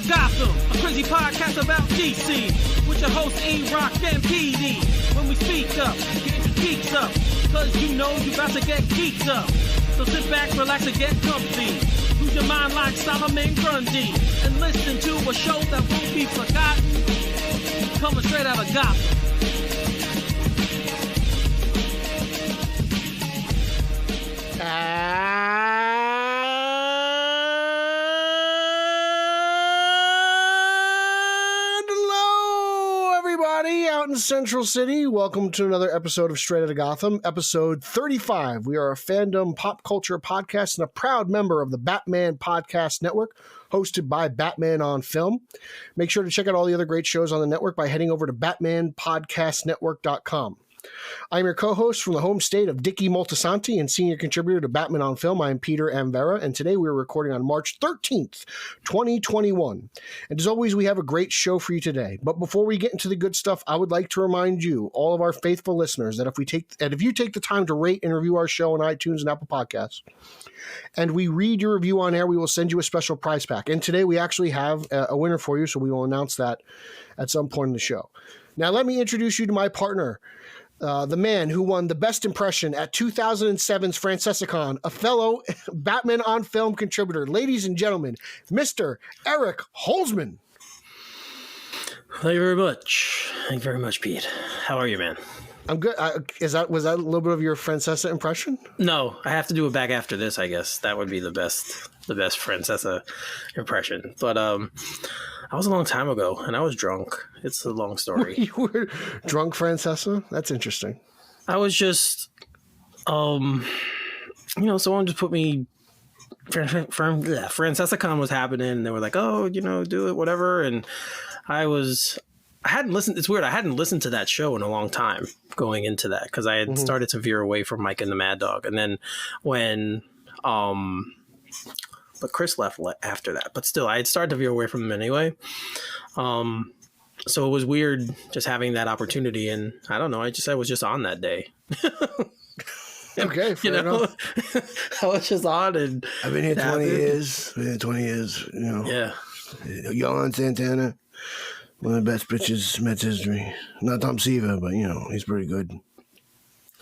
of Gotham, a crazy podcast about DC, with your hosts E-Rock and PD. When we speak up, get your geeks up, cause you know you about to get geeked up. So sit back, relax, and get comfy. Lose your mind like Solomon Grundy, and listen to a show that won't be forgotten, coming straight out of Gotham. Central City, welcome to another episode of Straight Outta Gotham, episode 35. We are a fandom pop culture podcast and a proud member of the Batman Podcast Network, hosted by Batman on Film. Make sure to check out all the other great shows on the network by heading over to batmanpodcastnetwork.com. I'm your co-host from the home state of Dicky Moltisanti and senior contributor to Batman on Film. I'm Peter Amvera, and today we're recording on March 13th, 2021. And as always, we have a great show for you today. But before we get into the good stuff, I would like to remind you, all of our faithful listeners, that if you take the time to rate and review our show on iTunes and Apple Podcasts, and we read your review on air, we will send you a special prize pack. And today we actually have a winner for you, so we will announce that at some point in the show. Now, let me introduce you to my partner, the man who won the best impression at 2007's Francesicon, a fellow Batman on Film contributor. Ladies and gentlemen, Mr. Eric Holzman. Thank you very much. Thank you very much, Pete. How are you, man? I'm good. Was that a little bit of your Francesa impression? No, I have to do it back after this, I guess. That would be the best Francesa impression. But that was a long time ago, and I was drunk. It's a long story. You were drunk, Francesa? That's interesting. I was just, someone just put me, Francesicon was happening, and they were like, oh, do it, whatever. And I hadn't listened. It's weird. I hadn't listened to that show in a long time going into that because I had started to veer away from Mike and the Mad Dog. And then when, but Chris left after that. But still, I had started to veer away from them anyway. So it was weird just having that opportunity. And I don't know. I was just on that day. Okay, fair enough. I was just on, and I've been here 20 years. Yeah. Yolan Santana. One of the best pitches Mets history. Not Tom Seaver, but, he's pretty good.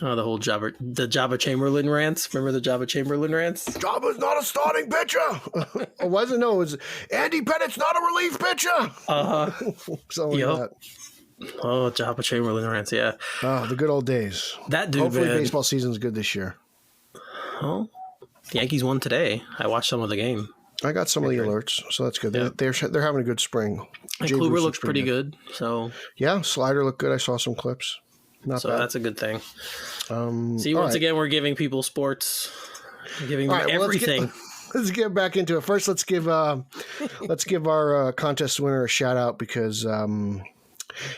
Oh, the whole Jabba Chamberlain rants. Remember the Jabba Chamberlain rants? Jabba's not a starting pitcher. It wasn't. No, it was Andy Pettit's not a relief pitcher. Something like that. Oh, Jabba Chamberlain rants, yeah. Oh, the good old days. That dude, hopefully man. Baseball season's good this year. Oh, the Yankees won today. I watched some of the game. I got some of the alerts, so that's good. Yeah. They're having a good spring. And Kluber looks pretty good. So yeah, Slider looked good. I saw some clips. Not bad. That's a good thing. See, once again, we're giving people sports, giving them everything. Let's get back into it. First, let's give our contest winner a shout out because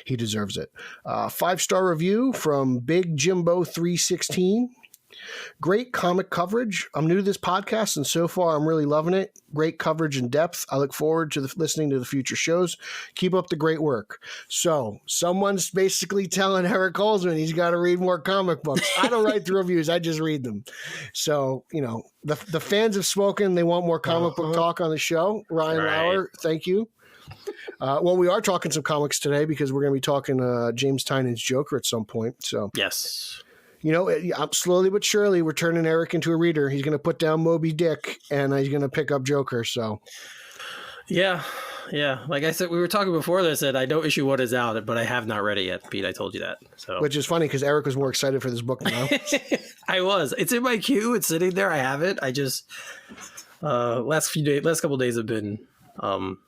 he deserves it. 5-star review from Big Jimbo 316. Great comic coverage. I'm new to this podcast, and so far I'm really loving it. Great coverage and depth. I look forward to listening to the future shows. Keep up the great work. So someone's basically telling Eric Holzman he's got to read more comic books. I don't write the reviews. I just read them. So, the fans have spoken. They want more comic book talk on the show. Ryan Lauer, thank you. Well, we are talking some comics today because we're going to be talking James Tynion's Joker at some point. So yes. Slowly but surely, we're turning Eric into a reader. He's going to put down Moby Dick, and he's going to pick up Joker. So, yeah. Like I said, we were talking before. I said I know issue 1 is out, but I have not read it yet, Pete. I told you that. So, which is funny because Eric was more excited for this book than I was. I was. It's in my queue. It's sitting there. I have it. I just last couple of days have been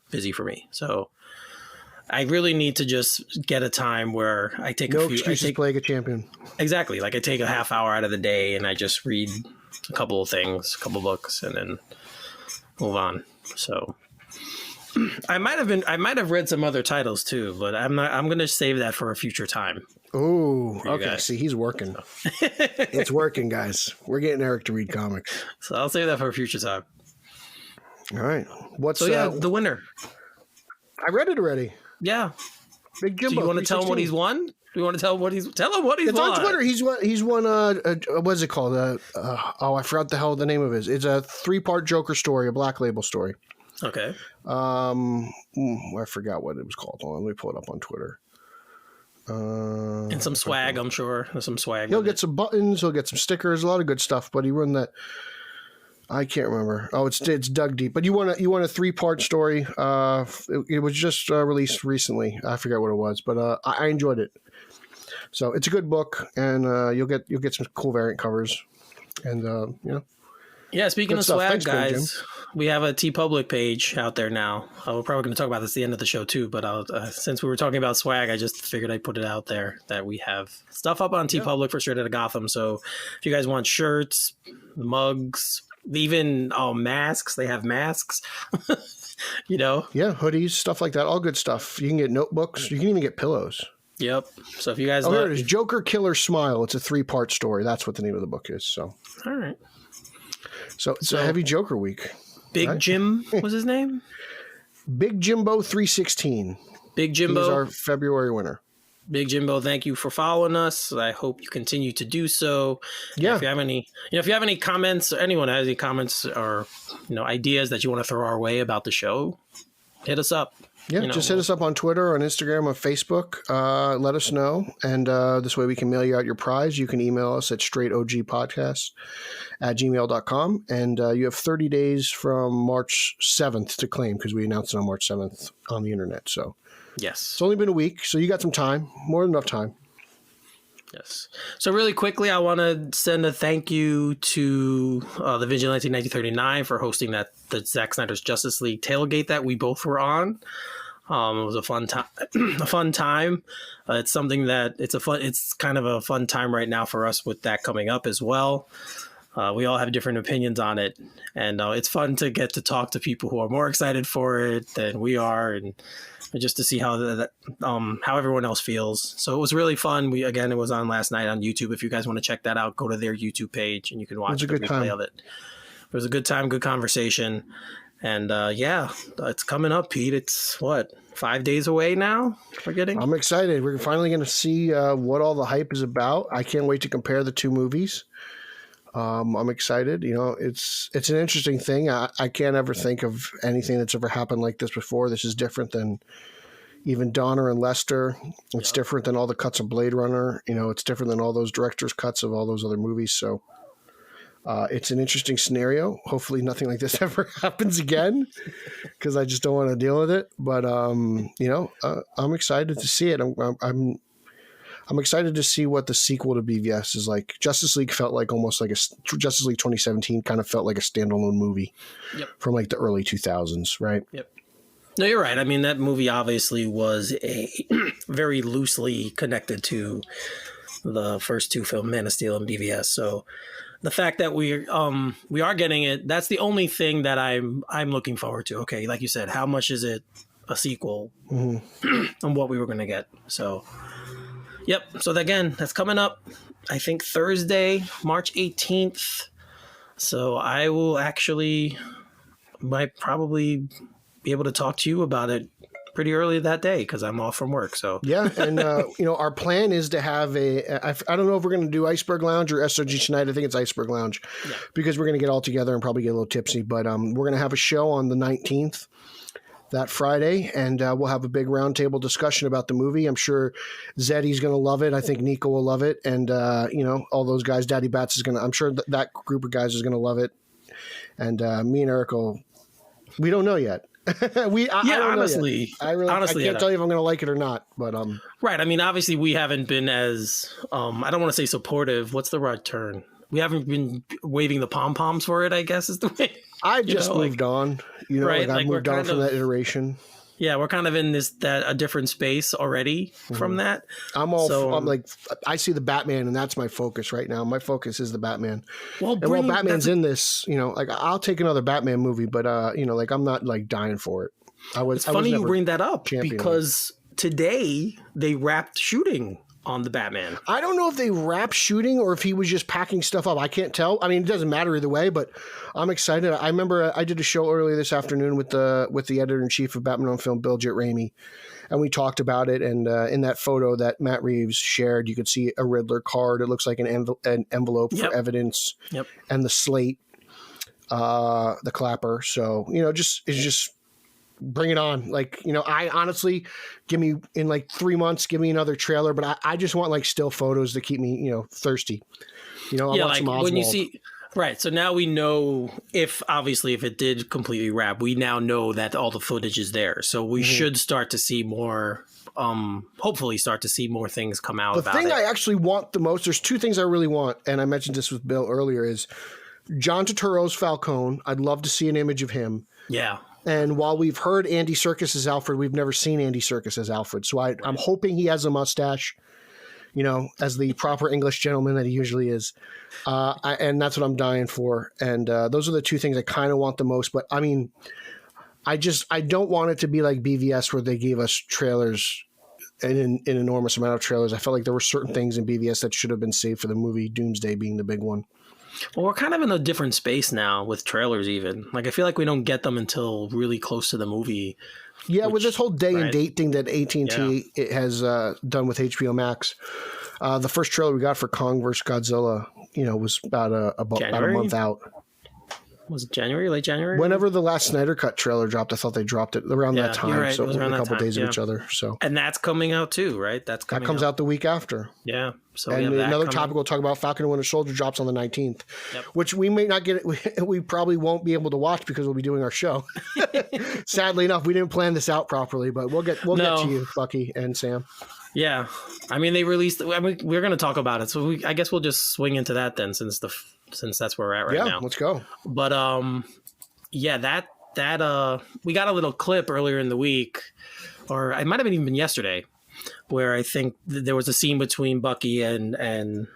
busy for me. So I really need to just get a time where I take no excuses playing a champion. Exactly. Like I take a half hour out of the day and I just read a couple of things, a couple of books, and then move on. So I might have read some other titles too, but I'm going to save that for a future time. Oh, okay. Guys. See, he's working. It's working, guys. We're getting Eric to read comics. So I'll save that for a future time. All right. The winner. I read it already. Yeah. Big Jimbo. Do you want to tell him what he's won? Do you want to tell him what he's won? It's on Twitter. He's won what's it called? I forgot the hell the name of it is. It's a 3-part Joker story, a Black Label story. Okay. I forgot what it was called. Hold on, let me pull it up on Twitter. And some swag, I'm sure. There's some swag. He'll get some buttons. He'll get some stickers. A lot of good stuff. But he run that. I can't remember. Oh, it's dug deep. But you want a 3-part story. It was just released recently. I forget what it was, but I enjoyed it. So it's a good book, and you'll get some cool variant covers, and Yeah, speaking of stuff. swag, Thanks, guys, we have a TeePublic page out there now. We're probably going to talk about this at the end of the show too, but since we were talking about swag, I just figured I'd put it out there that we have stuff up on TeePublic for Straight Outta Gotham. So if you guys want shirts, mugs, even masks, they have masks. hoodies, stuff like that, all good stuff. You can get notebooks. You can even get pillows. Yep. So if you guys here it is, Joker Killer Smile. It's a 3-part story. That's what the name of the book is. So all right. So it's a heavy Joker week. Big right? Jim was his name? Big Jimbo 316. Big Jimbo. He's our February winner. Big Jimbo, thank you for following us. I hope you continue to do so. Yeah. And if you have any comments, or anyone has any comments or ideas that you want to throw our way about the show, hit us up. Yeah, just hit us up on Twitter, on Instagram, on Facebook. Let us know. And this way we can mail you out your prize. You can email us at straightogpodcast@gmail.com. And you have 30 days from March 7th to claim, because we announced it on March 7th on the internet. So yes, it's only been a week, so you got some time, more than enough time. Yes. So really quickly, I want to send a thank you to the Vigilante 1939 for hosting the Zack Snyder's Justice League tailgate that we both were on. It was a fun time. It's something that it's kind of a fun time right now for us with that coming up as well. We all have different opinions on it, and it's fun to get to talk to people who are more excited for it than we are, and just to see how everyone else feels. So it was really fun. It was on last night on YouTube. If you guys want to check that out, go to their YouTube page and you can watch the replay of it. It was a good time, good conversation. And it's coming up, Pete. It's 5 days away now? I'm excited. We're finally going to see what all the hype is about. I can't wait to compare the two movies. I'm excited. It's an interesting thing. I can't ever think of anything that's ever happened like this before. This is different than even Donner and Lester. It's different than all the cuts of Blade Runner. It's different than all those director's cuts of all those other movies. So it's an interesting scenario. Hopefully nothing like this ever happens again, because I just don't want to deal with it. But, I'm excited to see it. I'm excited to see what the sequel to BVS is like. Justice League felt like almost like Justice League 2017 kind of felt like a standalone movie from like the early 2000s, right? Yep. No, you're right. I mean, that movie obviously was very loosely connected to the first two films, Man of Steel and BVS. So the fact that we are getting it, that's the only thing that I'm looking forward to. Okay, like you said, how much is it a sequel on what we were going to get? So. Yep. So again, that's coming up, I think Thursday, March 18th. So I will might probably be able to talk to you about it pretty early that day, because I'm off from work. So yeah, and our plan is to have I don't know if we're going to do Iceberg Lounge or SOG tonight. I think it's Iceberg Lounge, because we're going to get all together and probably get a little tipsy. But we're going to have a show on the 19th. That Friday, and we'll have a big roundtable discussion about the movie. I'm sure Zeddy's going to love it. I think Nico will love it, and all those guys. Daddy Bats is going to. I'm sure that group of guys is going to love it, and me and Eric we don't know yet. I don't honestly, know yet. I can't tell you if I'm going to like it or not. But right. I mean, obviously, we haven't been as I don't want to say supportive. What's the right term? We haven't been waving the pom poms for it, I guess is the way. I just moved on. Right, I moved on from that iteration. Yeah, we're kind of in a different space already from that. I'm like, I see the Batman, and that's my focus right now. My focus is the Batman. While Batman's in this, I'll take another Batman movie, but I'm not like dying for it. It's funny you bring that up, because today they wrapped shooting on the Batman. I don't know if they wrapped shooting or if he was just packing stuff up. I can't tell. I mean, it doesn't matter either way, but I'm excited. I remember I did a show earlier this afternoon with the editor-in-chief of Batman on Film, Bill J. Ramey, and we talked about it. And in that photo that Matt Reeves shared, you could see a Riddler card. It looks like an envelope for evidence, and the slate, the clapper. So, it's just bring it on. Like, I honestly, give me in like 3 months, give me another trailer, but I just want like still photos to keep me, thirsty. I want like some Oswald. when you see, right. So now we know if it did completely wrap, we now know that all the footage is there. So we should start to see more, hopefully start to see more things come out about it. The thing I actually want the most, there's 2 things I really want. And I mentioned this with Bill earlier, is John Turturro's Falcon. I'd love to see an image of him. Yeah. And while we've heard Andy Serkis as Alfred, we've never seen Andy Serkis as Alfred. So I'm hoping he has a mustache, as the proper English gentleman that he usually is. And that's what I'm dying for. And those are the 2 things I kind of want the most. But I mean, I don't want it to be like BVS where they gave us trailers, an enormous amount of trailers. I felt like there were certain things in BVS that should have been saved for the movie, Doomsday being the big one. Well, we're kind of in a different space now with trailers even. Like, I feel like we don't get them until really close to the movie. Yeah, with this whole day and date thing that AT&T it has done with HBO Max. The first trailer we got for Kong vs. Godzilla, was about a month out. Was it January, late January? Whenever the last Snyder Cut trailer dropped, I thought they dropped it around that time. Right. So within a couple days of each other. So, and that's coming out too, right? That comes out the week after. Yeah. So and another topic we'll talk about, Falcon and Winter Soldier drops on the 19th, which we may not get. We probably won't be able to watch because we'll be doing our show. Sadly enough, we didn't plan this out properly, but we'll get to you, Bucky and Sam. Yeah, I mean, they released. I mean, we're going to talk about it, so I guess we'll just swing into that then, since that's where we're at right now. Yeah, let's go. But yeah, that we got a little clip earlier in the week, or it might have even been yesterday, where I think there was a scene between Bucky and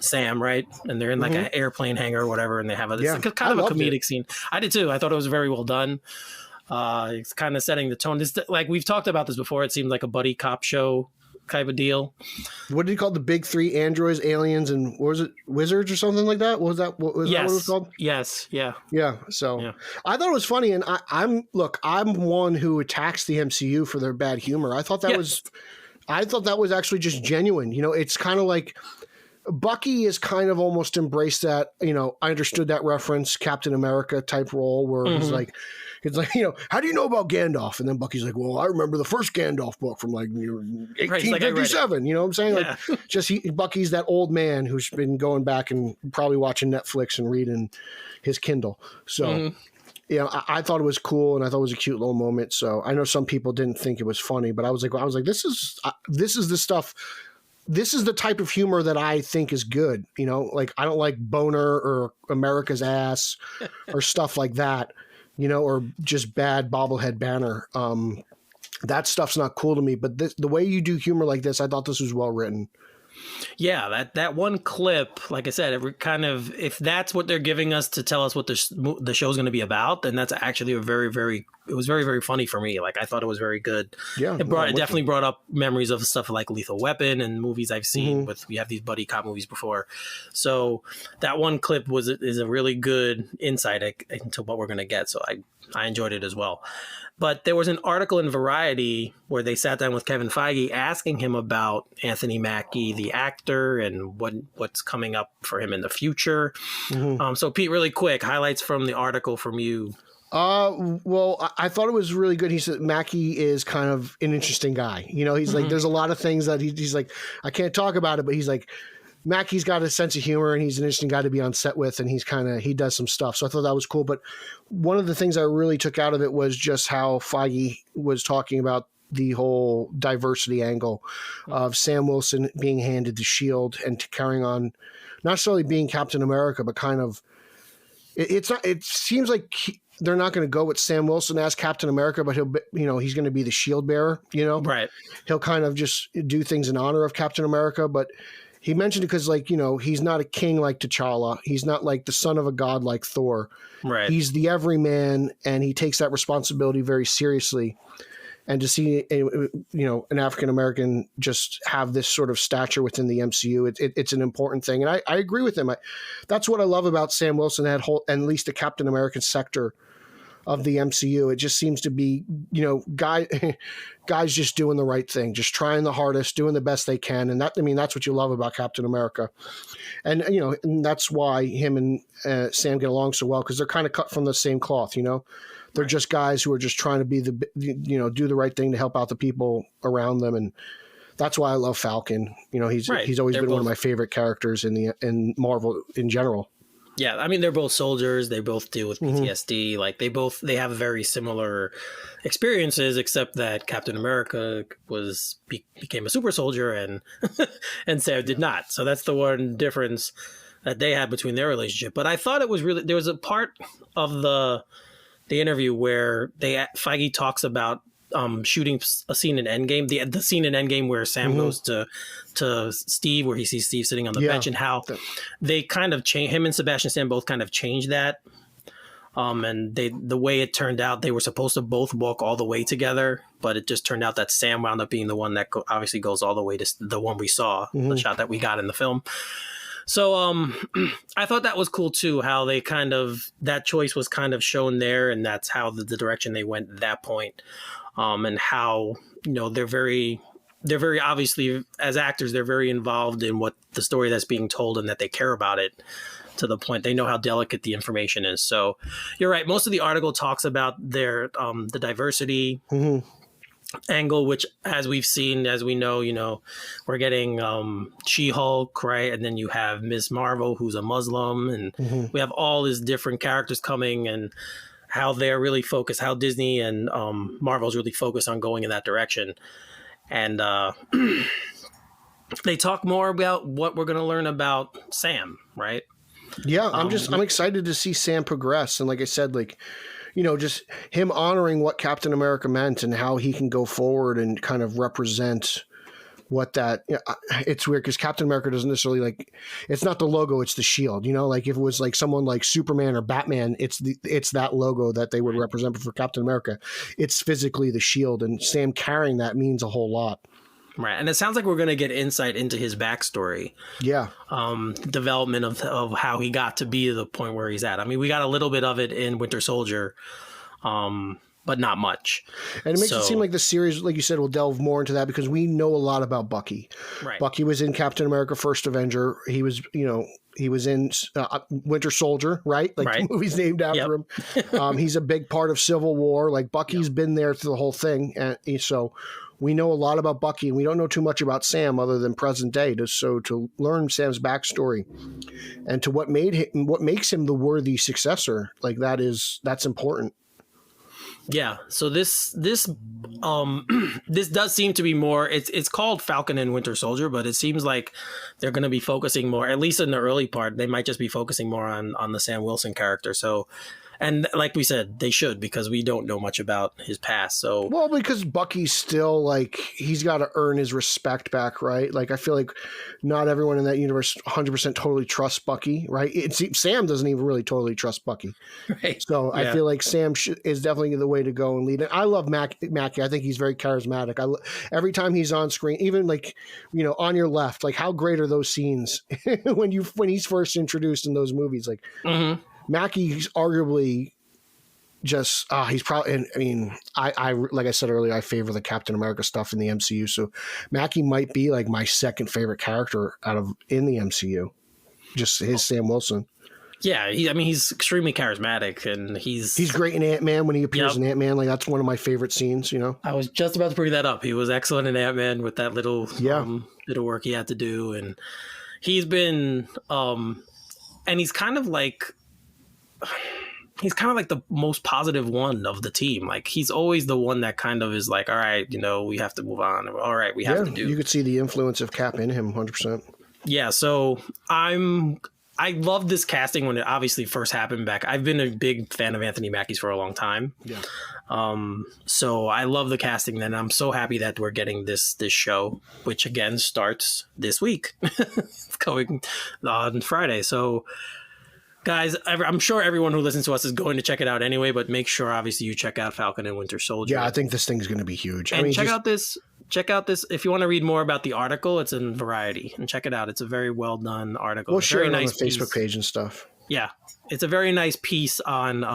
Sam, right? And they're in like an airplane hangar or whatever, and they have kind of a comedic scene. I did too. I thought it was very well done. It's kind of setting the tone. It's like we've talked about this before. It seemed like a buddy cop show type of deal. What did he call the big 3 androids, aliens, and what was it, wizards or something like that? What that what it was called? Yes. Yeah. Yeah. So I thought it was funny, and I'm one who attacks the MCU for their bad humor. I thought that was actually just genuine. It's kind of like Bucky is kind of almost embraced that. I understood that reference, Captain America type role where he's like, how do you know about Gandalf? And then Bucky's like, well, I remember the first Gandalf book from like 1857. You know what I'm saying? Yeah. Like, Bucky's that old man who's been going back and probably watching Netflix and reading his Kindle. So, I thought it was cool, and I thought it was a cute little moment. So I know some people didn't think it was funny, but I was like, this is the stuff. This is the type of humor that I think is good. Like, I don't like Boner or America's Ass or stuff like that. Or just bad bobblehead banner. That stuff's not cool to me. But the way you do humor like this, I thought this was well written. Yeah, that one clip, like I said, it kind of, if that's what they're giving us to tell us what the show's going to be about, then that's actually it was very, very funny for me. Like, I thought it was very good. Yeah, it definitely brought up memories of stuff like Lethal Weapon and movies I've seen we have these buddy cop movies before. So that one clip is a really good insight into what we're going to get. So I enjoyed it as well. But there was an article in Variety where they sat down with Kevin Feige asking him about Anthony Mackie, the actor, and what's coming up for him in the future. So, Pete, really quick, highlights from the article from you. Well, I thought it was really good. He said Mackie is kind of an interesting guy. He's like, there's a lot of things that he's like, I can't talk about it, but he's like, Mackie's got a sense of humor, and he's an interesting guy to be on set with, and he does some stuff. So I thought that was cool. But one of the things I really took out of it was just how Feige was talking about the whole diversity angle of Sam Wilson being handed the shield and carrying on, not necessarily being Captain America, but kind of, it seems like they're not going to go with Sam Wilson as Captain America, but he's going to be the shield bearer, Right. He'll kind of just do things in honor of Captain America, but he mentioned it because, he's not a king like T'Challa. He's not like the son of a god like Thor. Right. He's the everyman, and he takes that responsibility very seriously. And to see, an African-American just have this sort of stature within the MCU, it's an important thing. And I agree with him. That's what I love about Sam Wilson, at least the Captain American sector of the MCU. It just seems to be, guys just doing the right thing, just trying the hardest, doing the best they can. And that's what you love about Captain America. And, and that's why him and Sam get along so well, because they're kind of cut from the same cloth, They're just guys who are just trying to be do the right thing to help out the people around them. And that's why I love Falcon. He's always been one of my favorite characters in Marvel in general. Yeah, I mean, they're both soldiers. They both deal with PTSD. Like they have very similar experiences, except that Captain America became a super soldier and and Sam did not. So that's the one difference that they had between their relationship. But I thought it was there was a part of the interview where Feige talks about shooting a scene in Endgame, the scene in Endgame where Sam goes to Steve, where he sees Steve sitting on the bench, and how they kind of change, him and Sebastian Stan both kind of changed that. And the way it turned out, they were supposed to both walk all the way together, but it just turned out that Sam wound up being the one that obviously goes all the way to the one we saw, the shot that we got in the film. So I thought that was cool too, how they that choice was kind of shown there, and that's how the direction they went at that point. And how, they're very obviously, as actors, they're very involved in what the story that's being told, and that they care about it to the point they know how delicate the information is. So you're right. Most of the article talks about their the diversity angle, which, as we've seen, as we know, we're getting She-Hulk, right? And then you have Ms. Marvel, who's a Muslim, and we have all these different characters coming, and how they're really focused, how Disney and Marvel's really focused on going in that direction. And they talk more about what we're going to learn about Sam, right? Yeah, I'm excited to see Sam progress. And like I said, just him honoring what Captain America meant and how he can go forward and kind of represent what that, it's weird because Captain America doesn't necessarily it's not the logo, it's the shield, if it was someone like Superman or Batman, it's that logo that they would represent. But for Captain America, it's physically the shield, and Sam carrying that means a whole lot. Right. And it sounds like we're going to get insight into his backstory. Yeah. Development of how he got to be the point where he's at. I mean, we got a little bit of it in Winter Soldier, but not much. And it makes it seem like the series, like you said, will delve more into that, because we know a lot about Bucky. Right. Bucky was in Captain America: First Avenger. He was, he was in Winter Soldier, right? The movie's named after him. He's a big part of Civil War. Bucky's been there through the whole thing. And so we know a lot about Bucky, and we don't know too much about Sam other than present day. To learn Sam's backstory and to what makes him the worthy successor, that's important. Yeah, so this does seem to be more. It's called Falcon and Winter Soldier, but it seems like they're going to be focusing more, at least in the early part. They might just be focusing more on the Sam Wilson character. So, and like we said, they should, because we don't know much about his past. So, well, because Bucky's still he's got to earn his respect back, right? I feel like not everyone in that universe 100% totally trusts Bucky, right? Sam doesn't even really totally trust Bucky, right? So I feel like Sam is definitely the way to go and lead. And I love Mackie. I think he's very charismatic. Every time he's on screen, even on your left, how great are those scenes when he's first introduced in those movies? Mackie's arguably just he's probably, and I mean, I like I said earlier, I favor the Captain America stuff in the MCU. So Mackie might be my second favorite character in the MCU. Just his Sam Wilson. Yeah, he's extremely charismatic, and he's great in Ant-Man when he appears in Ant-Man. That's one of my favorite scenes. I was just about to bring that up. He was excellent in Ant-Man with that little bit of work he had to do, and he's been and he's kind of the most positive one of the team. He's always the one that kind of is all right, we have to move on. All right, we have to do. You could see the influence of Cap in him 100%. Yeah, so I love this casting when it obviously first happened back. I've been a big fan of Anthony Mackie's for a long time. Yeah. So I love the casting then. I'm so happy that we're getting this show, which again starts this week. It's going on Friday. So guys, I'm sure everyone who listens to us is going to check it out anyway, but make sure obviously you check out Falcon and Winter Soldier. Yeah, I think this thing's going to be huge. And check out this. If you want to read more about the article, it's in Variety, and check it out. It's a very well done article. We'll share it on the Facebook page and stuff. Yeah, it's a very nice piece on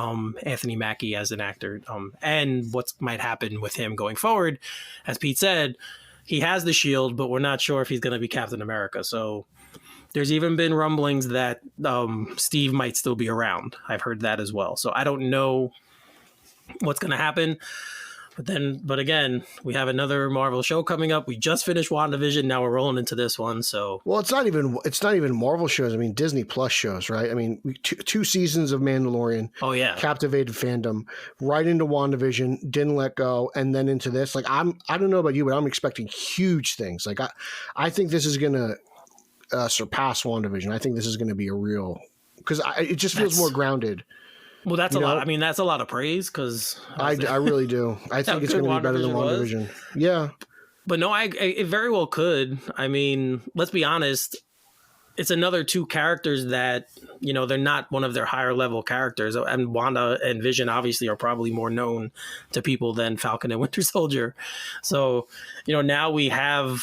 Anthony Mackie as an actor, and what might happen with him going forward. As Pete said, he has the shield, but we're not sure if he's going to be Captain America. So there's even been rumblings that Steve might still be around. I've heard that as well. So I don't know what's going to happen. But again, we have another Marvel show coming up. We just finished WandaVision. Now we're rolling into this one. So, well, it's not even Marvel shows. I mean, Disney Plus shows, right? I mean, two seasons of Mandalorian. Oh yeah, captivated fandom. Right into WandaVision, didn't let go, and then into this. Like I don't know about you, but I'm expecting huge things. Like I think this is gonna surpass WandaVision. I think this is gonna be a real, because it just feels more grounded. Well, that's a lot. I mean, that's a lot of praise because I really do. I think it's going to be better than WandaVision. Yeah. But no, it very well could. I mean, let's be honest. It's another two characters that, they're not one of their higher level characters. And Wanda and Vision obviously are probably more known to people than Falcon and Winter Soldier. So, now we have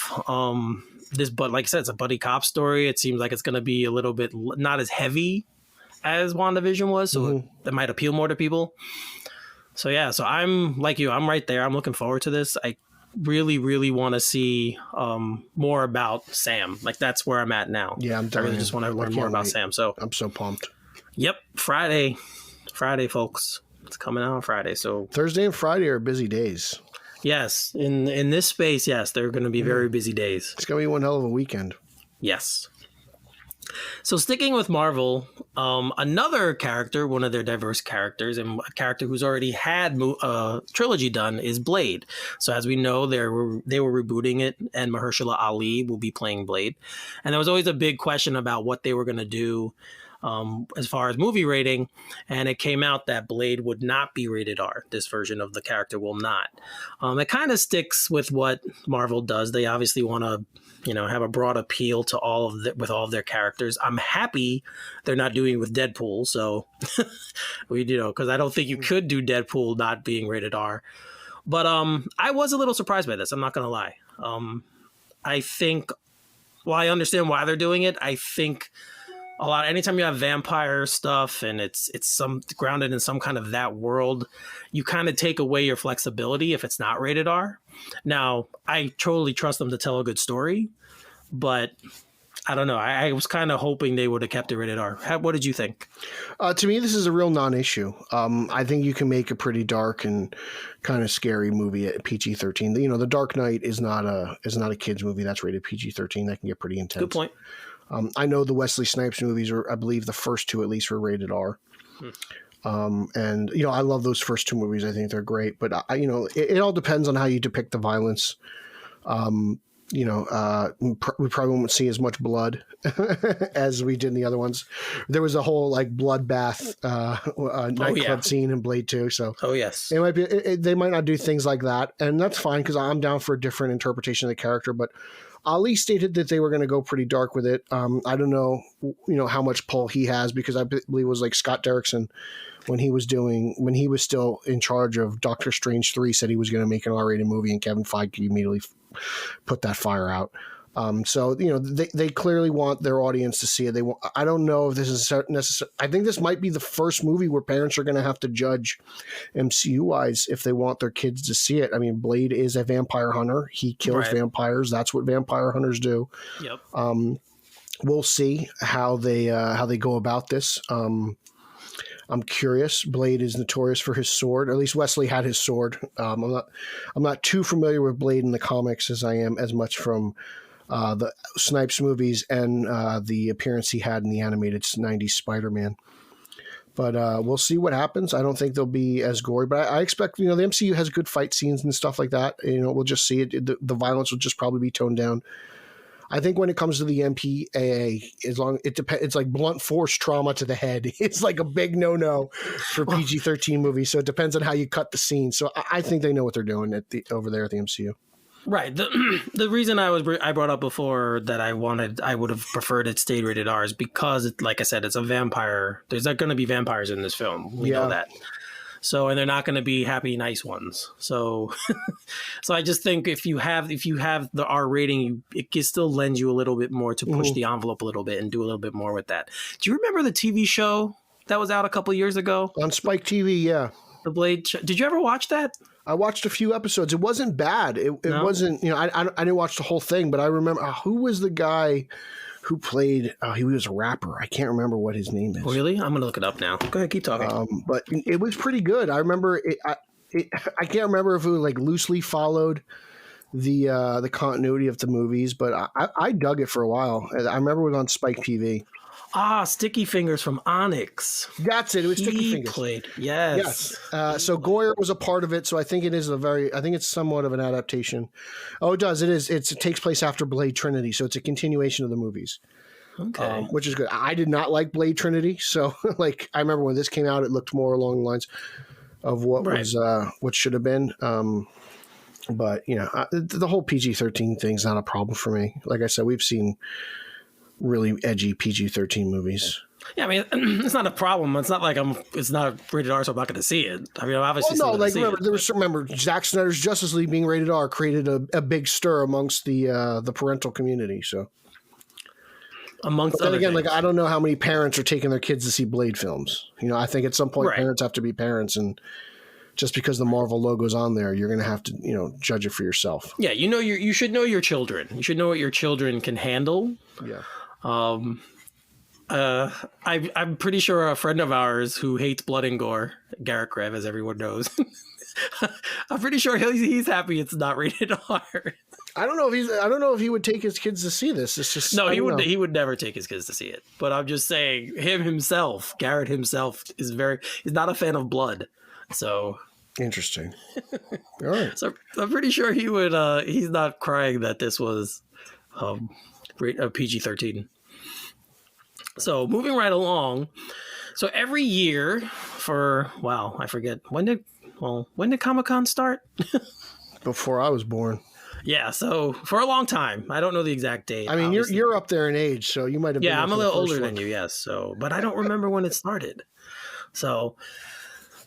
this, but like I said, it's a buddy cop story. It seems like it's going to be a little bit not as heavy as WandaVision was, so that might appeal more to people. So yeah, so I'm like you, I'm right there. I'm looking forward to this. I really, really want to see more about Sam. Like that's where I'm at now. Yeah, I really just want to learn more about Sam. So I'm so pumped. Yep, Friday, folks. It's coming out on Friday. So Thursday and Friday are busy days. Yes, in this space, yes, they're going to be very busy days. It's going to be one hell of a weekend. Yes. So sticking with Marvel, another character, one of their diverse characters, and a character who's already had a trilogy done is Blade. So as we know, they were rebooting it, and Mahershala Ali will be playing Blade. And there was always a big question about what they were going to do as far as movie rating, and it came out that Blade would not be rated R. This version of the character will not. It kind of sticks with what Marvel does. They obviously want to have a broad appeal to with all of their characters. I'm happy they're not doing it with Deadpool. So because I don't think you could do Deadpool not being rated R. But I was a little surprised by this. I'm not going to lie. I think, I understand why they're doing it. I think anytime you have vampire stuff and it's some grounded in some kind of that world, you kind of take away your flexibility if it's not rated R. Now, I totally trust them to tell a good story, but I don't know. I was kind of hoping they would have kept it rated R. What did you think? To me, this is a real non-issue. I think you can make a pretty dark and kind of scary movie at PG-13. The Dark Knight is not a kid's movie that's rated PG-13. That can get pretty intense. Good point. I know the Wesley Snipes movies I believe the first two at least were rated R. And I love those first two movies. I think they're great, but it all depends on how you depict the violence. We probably won't see as much blood as we did in the other ones. There was a whole bloodbath nightclub scene in Blade 2. So yes, it might be. They might not do things like that, and that's fine because I'm down for a different interpretation of the character. But Ali stated that they were going to go pretty dark with it. I don't know, how much pull he has because I believe it was like Scott Derrickson when he was still in charge of Doctor Strange 3 said he was going to make an R-rated movie, and Kevin Feige immediately put that fire out. So they clearly want their audience to see it. I don't know if this is necessary. I think this might be the first movie where parents are going to have to judge MCU wise if they want their kids to see it. I mean, Blade is a vampire hunter. He kills vampires. That's what vampire hunters do. Yep. We'll see how they go about this. I'm curious. Blade is notorious for his sword. Or at least Wesley had his sword. I'm not too familiar with Blade in the comics as I am as much from the Snipes movies and the appearance he had in the animated 90s Spider-Man. But we'll see what happens. I don't think they'll be as gory, but I expect, the MCU has good fight scenes and stuff like that. We'll just see it. The violence will just probably be toned down. I think when it comes to the MPAA, it's like blunt force trauma to the head. It's like a big no-no for PG-13 movies. So it depends on how you cut the scene. So I think they know what they're doing over there at the MCU. Right. The reason I brought up before that I would have preferred it stayed rated R is because, like I said, it's a vampire. There's not going to be vampires in this film. We know that. So, and they're not going to be happy, nice ones. So, so I just think if you have the R rating, it can still lend you a little bit more to push the envelope a little bit and do a little bit more with that. Do you remember the TV show that was out a couple of years ago on Spike TV? Yeah, the Blade. Did you ever watch that? I watched a few episodes. It wasn't bad. It wasn't. I didn't watch the whole thing, but I remember who was the guy who played. He was a rapper. I can't remember what his name is. Really? I'm gonna look it up now. Go ahead, keep talking. But it was pretty good. I remember it. I can't remember if it was like loosely followed the continuity of the movies, but I dug it for a while. I remember it was on Spike TV. Sticky Fingers from Onyx. That's it. It was Sticky Fingers. Played. Yes. So Goyer was a part of it. So I think it is I think it's somewhat of an adaptation. Oh, it does. It is. It takes place after Blade Trinity. So it's a continuation of the movies. Okay. Which is good. I did not like Blade Trinity. So like, I remember when this came out, it looked more along the lines of what was, what should have been. But the whole PG-13 thing's not a problem for me. Like I said, we've seen really edgy PG-13 movies. Yeah, I mean, it's not a problem. It's not like it's not rated R, so I'm not going to see it. I mean, obviously, remember Zack Snyder's Justice League being rated R created a big stir amongst the parental community. So, amongst but then other again, things. like I don't know how many parents are taking their kids to see Blade films. I think at some point parents have to be parents, and just because the Marvel logo's on there, you're going to have to judge it for yourself. Yeah, you should know your children. You should know what your children can handle. Yeah. I'm pretty sure a friend of ours who hates blood and gore, Garrett Grev, as everyone knows, I'm pretty sure he's happy it's not rated R. I don't know if he would take his kids to see this. It's just no, he would never take his kids to see it. But I'm just saying, Garrett himself he's not a fan of blood. So interesting. All right. So I'm pretty sure he would. He's not crying that this was a PG-13. So moving right along. So every year I forget when did Comic-Con start? Before I was born. Yeah, so for a long time. I don't know the exact date. I mean, you're up there in age, so you might have been. Yeah, I'm a little older than you, yes. So, but I don't remember when it started. So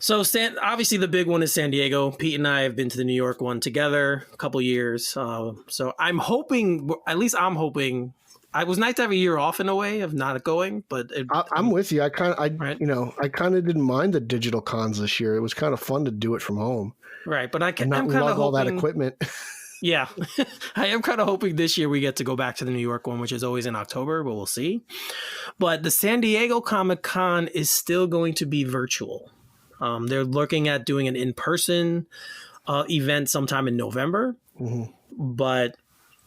obviously the big one is San Diego. Pete and I have been to the New York one together a couple years. So I'm hoping, it was nice to have a year off in a way of not going, but I'm with you. I kind of didn't mind the digital cons this year. It was kind of fun to do it from home. Right. But I'm kind of hoping all that equipment. Yeah. I am kind of hoping this year we get to go back to the New York one, which is always in October, but we'll see. But the San Diego Comic-Con is still going to be virtual. They're looking at doing an in-person event sometime in November, but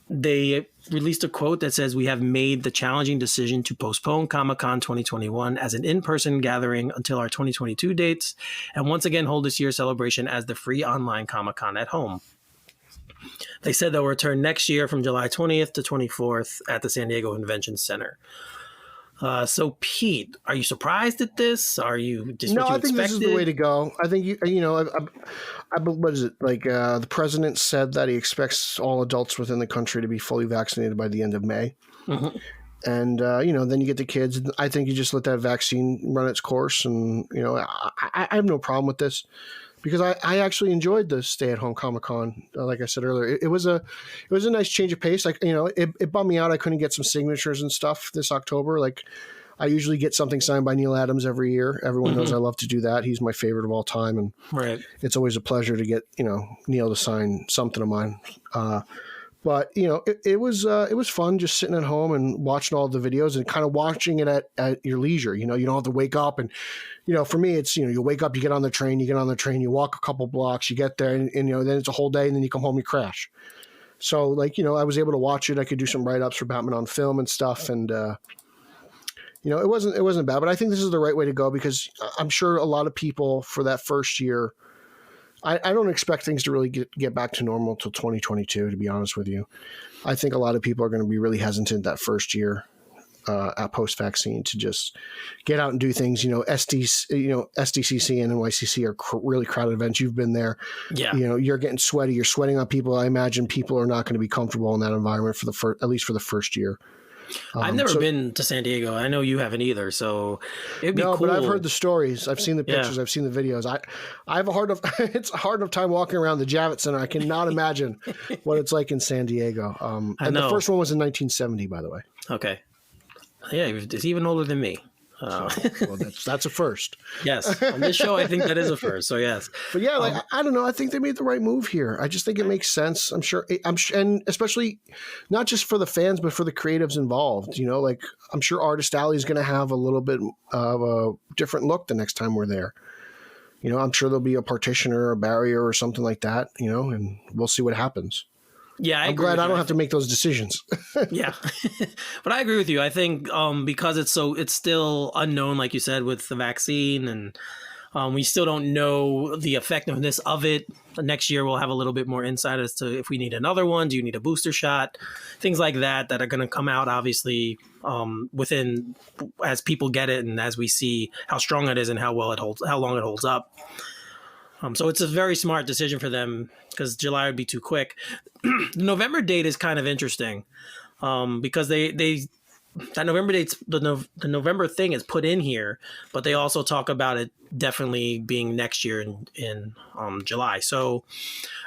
they released a quote that says, "We have made the challenging decision to postpone Comic-Con 2021 as an in-person gathering until our 2022 dates, and once again hold this year's celebration as the free online Comic-Con at home." They said they'll return next year from July 20th to 24th at the San Diego Convention Center. So, Pete, are you surprised at this? Are you just no? What you I think expected? This is the way to go. I think what is it like? The president said that he expects all adults within the country to be fully vaccinated by the end of May, and then you get the kids. I think you just let that vaccine run its course, and I have no problem with this. Because I actually enjoyed the stay-at-home Comic-Con, like I said earlier. It was a nice change of pace. Like it bummed me out I couldn't get some signatures and stuff this October. Like I usually get something signed by Neil Adams every year. Everyone knows I love to do that. He's my favorite of all time, and it's always a pleasure to get Neil to sign something of mine. But it was fun just sitting at home and watching all the videos and kind of watching it at your leisure. You don't have to wake up and. For me, it's, you wake up, you get on the train, you walk a couple blocks, you get there, and then it's a whole day, and then you come home, you crash. So, I was able to watch it. I could do some write-ups for Batman on Film and stuff, and, it wasn't bad. But I think this is the right way to go because I'm sure a lot of people for that first year, I don't expect things to really get back to normal till 2022, to be honest with you. I think a lot of people are going to be really hesitant that first year. At post-vaccine to just get out and do things, SDCC and NYCC are really crowded events. You've been there. Yeah. You're getting sweaty. You're sweating on people. I imagine people are not going to be comfortable in that environment at least for the first year. I've never been to San Diego. I know you haven't either, so it'd be cool. But I've heard the stories. I've seen the pictures. I've seen the videos. I have it's a hard enough time walking around the Javits Center. I cannot imagine what it's like in San Diego. And the first one was in 1970, by the way. Okay. Yeah, it's even older than me. Well, that's a first. Yes, on this show, I think that is a first. So yes, but yeah, I don't know. I think they made the right move here. I just think it makes sense. I'm sure, and especially not just for the fans, but for the creatives involved. You know, like I'm sure Artist Alley is going to have a little bit of a different look the next time we're there. You know, I'm sure there'll be a partition or a barrier or something like that. You know, and we'll see what happens. Yeah, I'm glad I don't have to make those decisions. Yeah, but I agree with you. I think because it's still unknown, like you said, with the vaccine, and we still don't know the effectiveness of it. Next year, we'll have a little bit more insight as to if we need another one. Do you need a booster shot? Things like that are going to come out, obviously, within as people get it and as we see how strong it is and how long it holds up. So it's a very smart decision for them because July would be too quick. The November date is kind of interesting because that November date's the November thing is put in here, but they also talk about it definitely being next year in July. So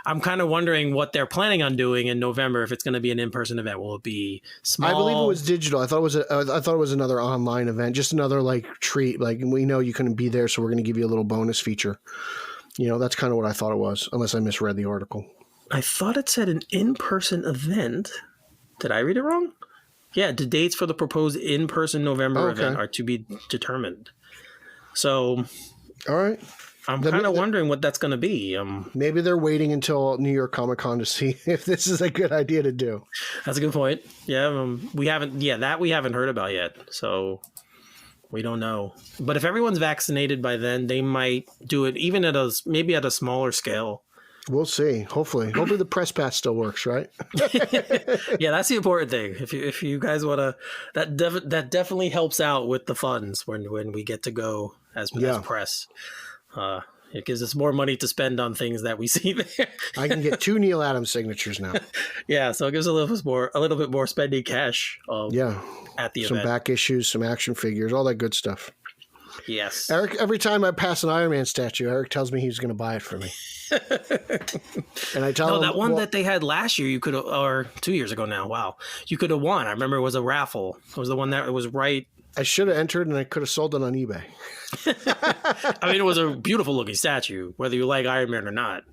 I'm kind of wondering what they're planning on doing in November. If it's going to be an in-person event, will it be small? I believe it was digital. I thought it was another online event, just another like treat. Like we know you couldn't be there, so we're going to give you a little bonus feature. You know, that's kind of what I thought it was, unless I misread the article. I thought it said an in-person event. Did I read it wrong? Yeah, the dates for the proposed in-person November event are to be determined. So, all right. I'm kind of wondering what that's going to be. Maybe they're waiting until New York Comic Con to see if this is a good idea to do. That's a good point. Yeah, we haven't heard about yet. So we don't know. But if everyone's vaccinated by then, they might do it even at a smaller scale. We'll see. Hopefully the press pass still works, right? Yeah, that's the important thing. If you guys want to, that definitely helps out with the funds when we get to go as press. It gives us more money to spend on things that we see there. I can get 2 Neil Adams signatures now. Yeah, so it gives a little bit more spending cash. At the event. Some back issues, some action figures, all that good stuff. Yes. Eric, every time I pass an Iron Man statue, Eric tells me he's going to buy it for me. And I tell him that one that they had last year, you could have, or 2 years ago now. Wow, you could have won. I remember it was a raffle. It was the one that was right. I should have entered, and I could have sold it on eBay. I mean, it was a beautiful looking statue, whether you like Iron Man or not.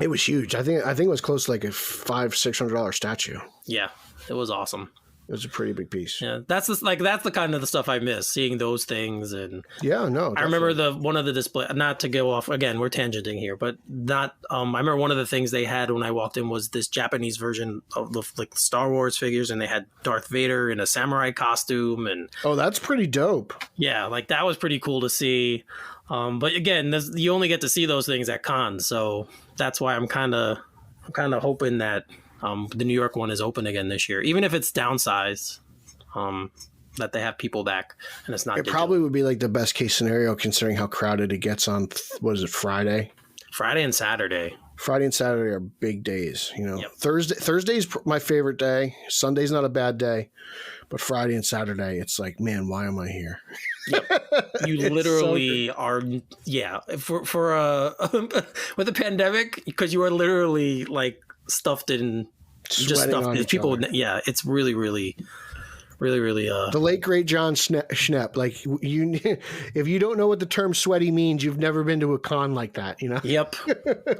It was huge. I think it was close to like a $500-$600 statue. Yeah, it was awesome. It was a pretty big piece. Yeah, that's the kind of the stuff I miss, seeing those things. And yeah, no, definitely. I remember one of the display. Not to go off again, we're tangenting here, but not. I remember one of the things they had when I walked in was this Japanese version of the Star Wars figures, and they had Darth Vader in a samurai costume, and that's pretty dope. Yeah, like that was pretty cool to see. But again, you only get to see those things at cons, so that's why I'm kind of hoping that. The New York one is open again this year, even if it's downsized, that they have people back and it's not. It digital. Probably would be like the best case scenario considering how crowded it gets on, Friday? Friday and Saturday. Friday and Saturday are big days, you know. Yep. Thursday's my favorite day. Sunday's not a bad day, but Friday and Saturday, it's like, man, why am I here? Yep. You literally are, for with the pandemic, because you are literally like stuffed in, people. Yeah, it's really, really, really, really. The late great John Schnepp. Like if you don't know what the term "sweaty" means, you've never been to a con like that. You know. Yep.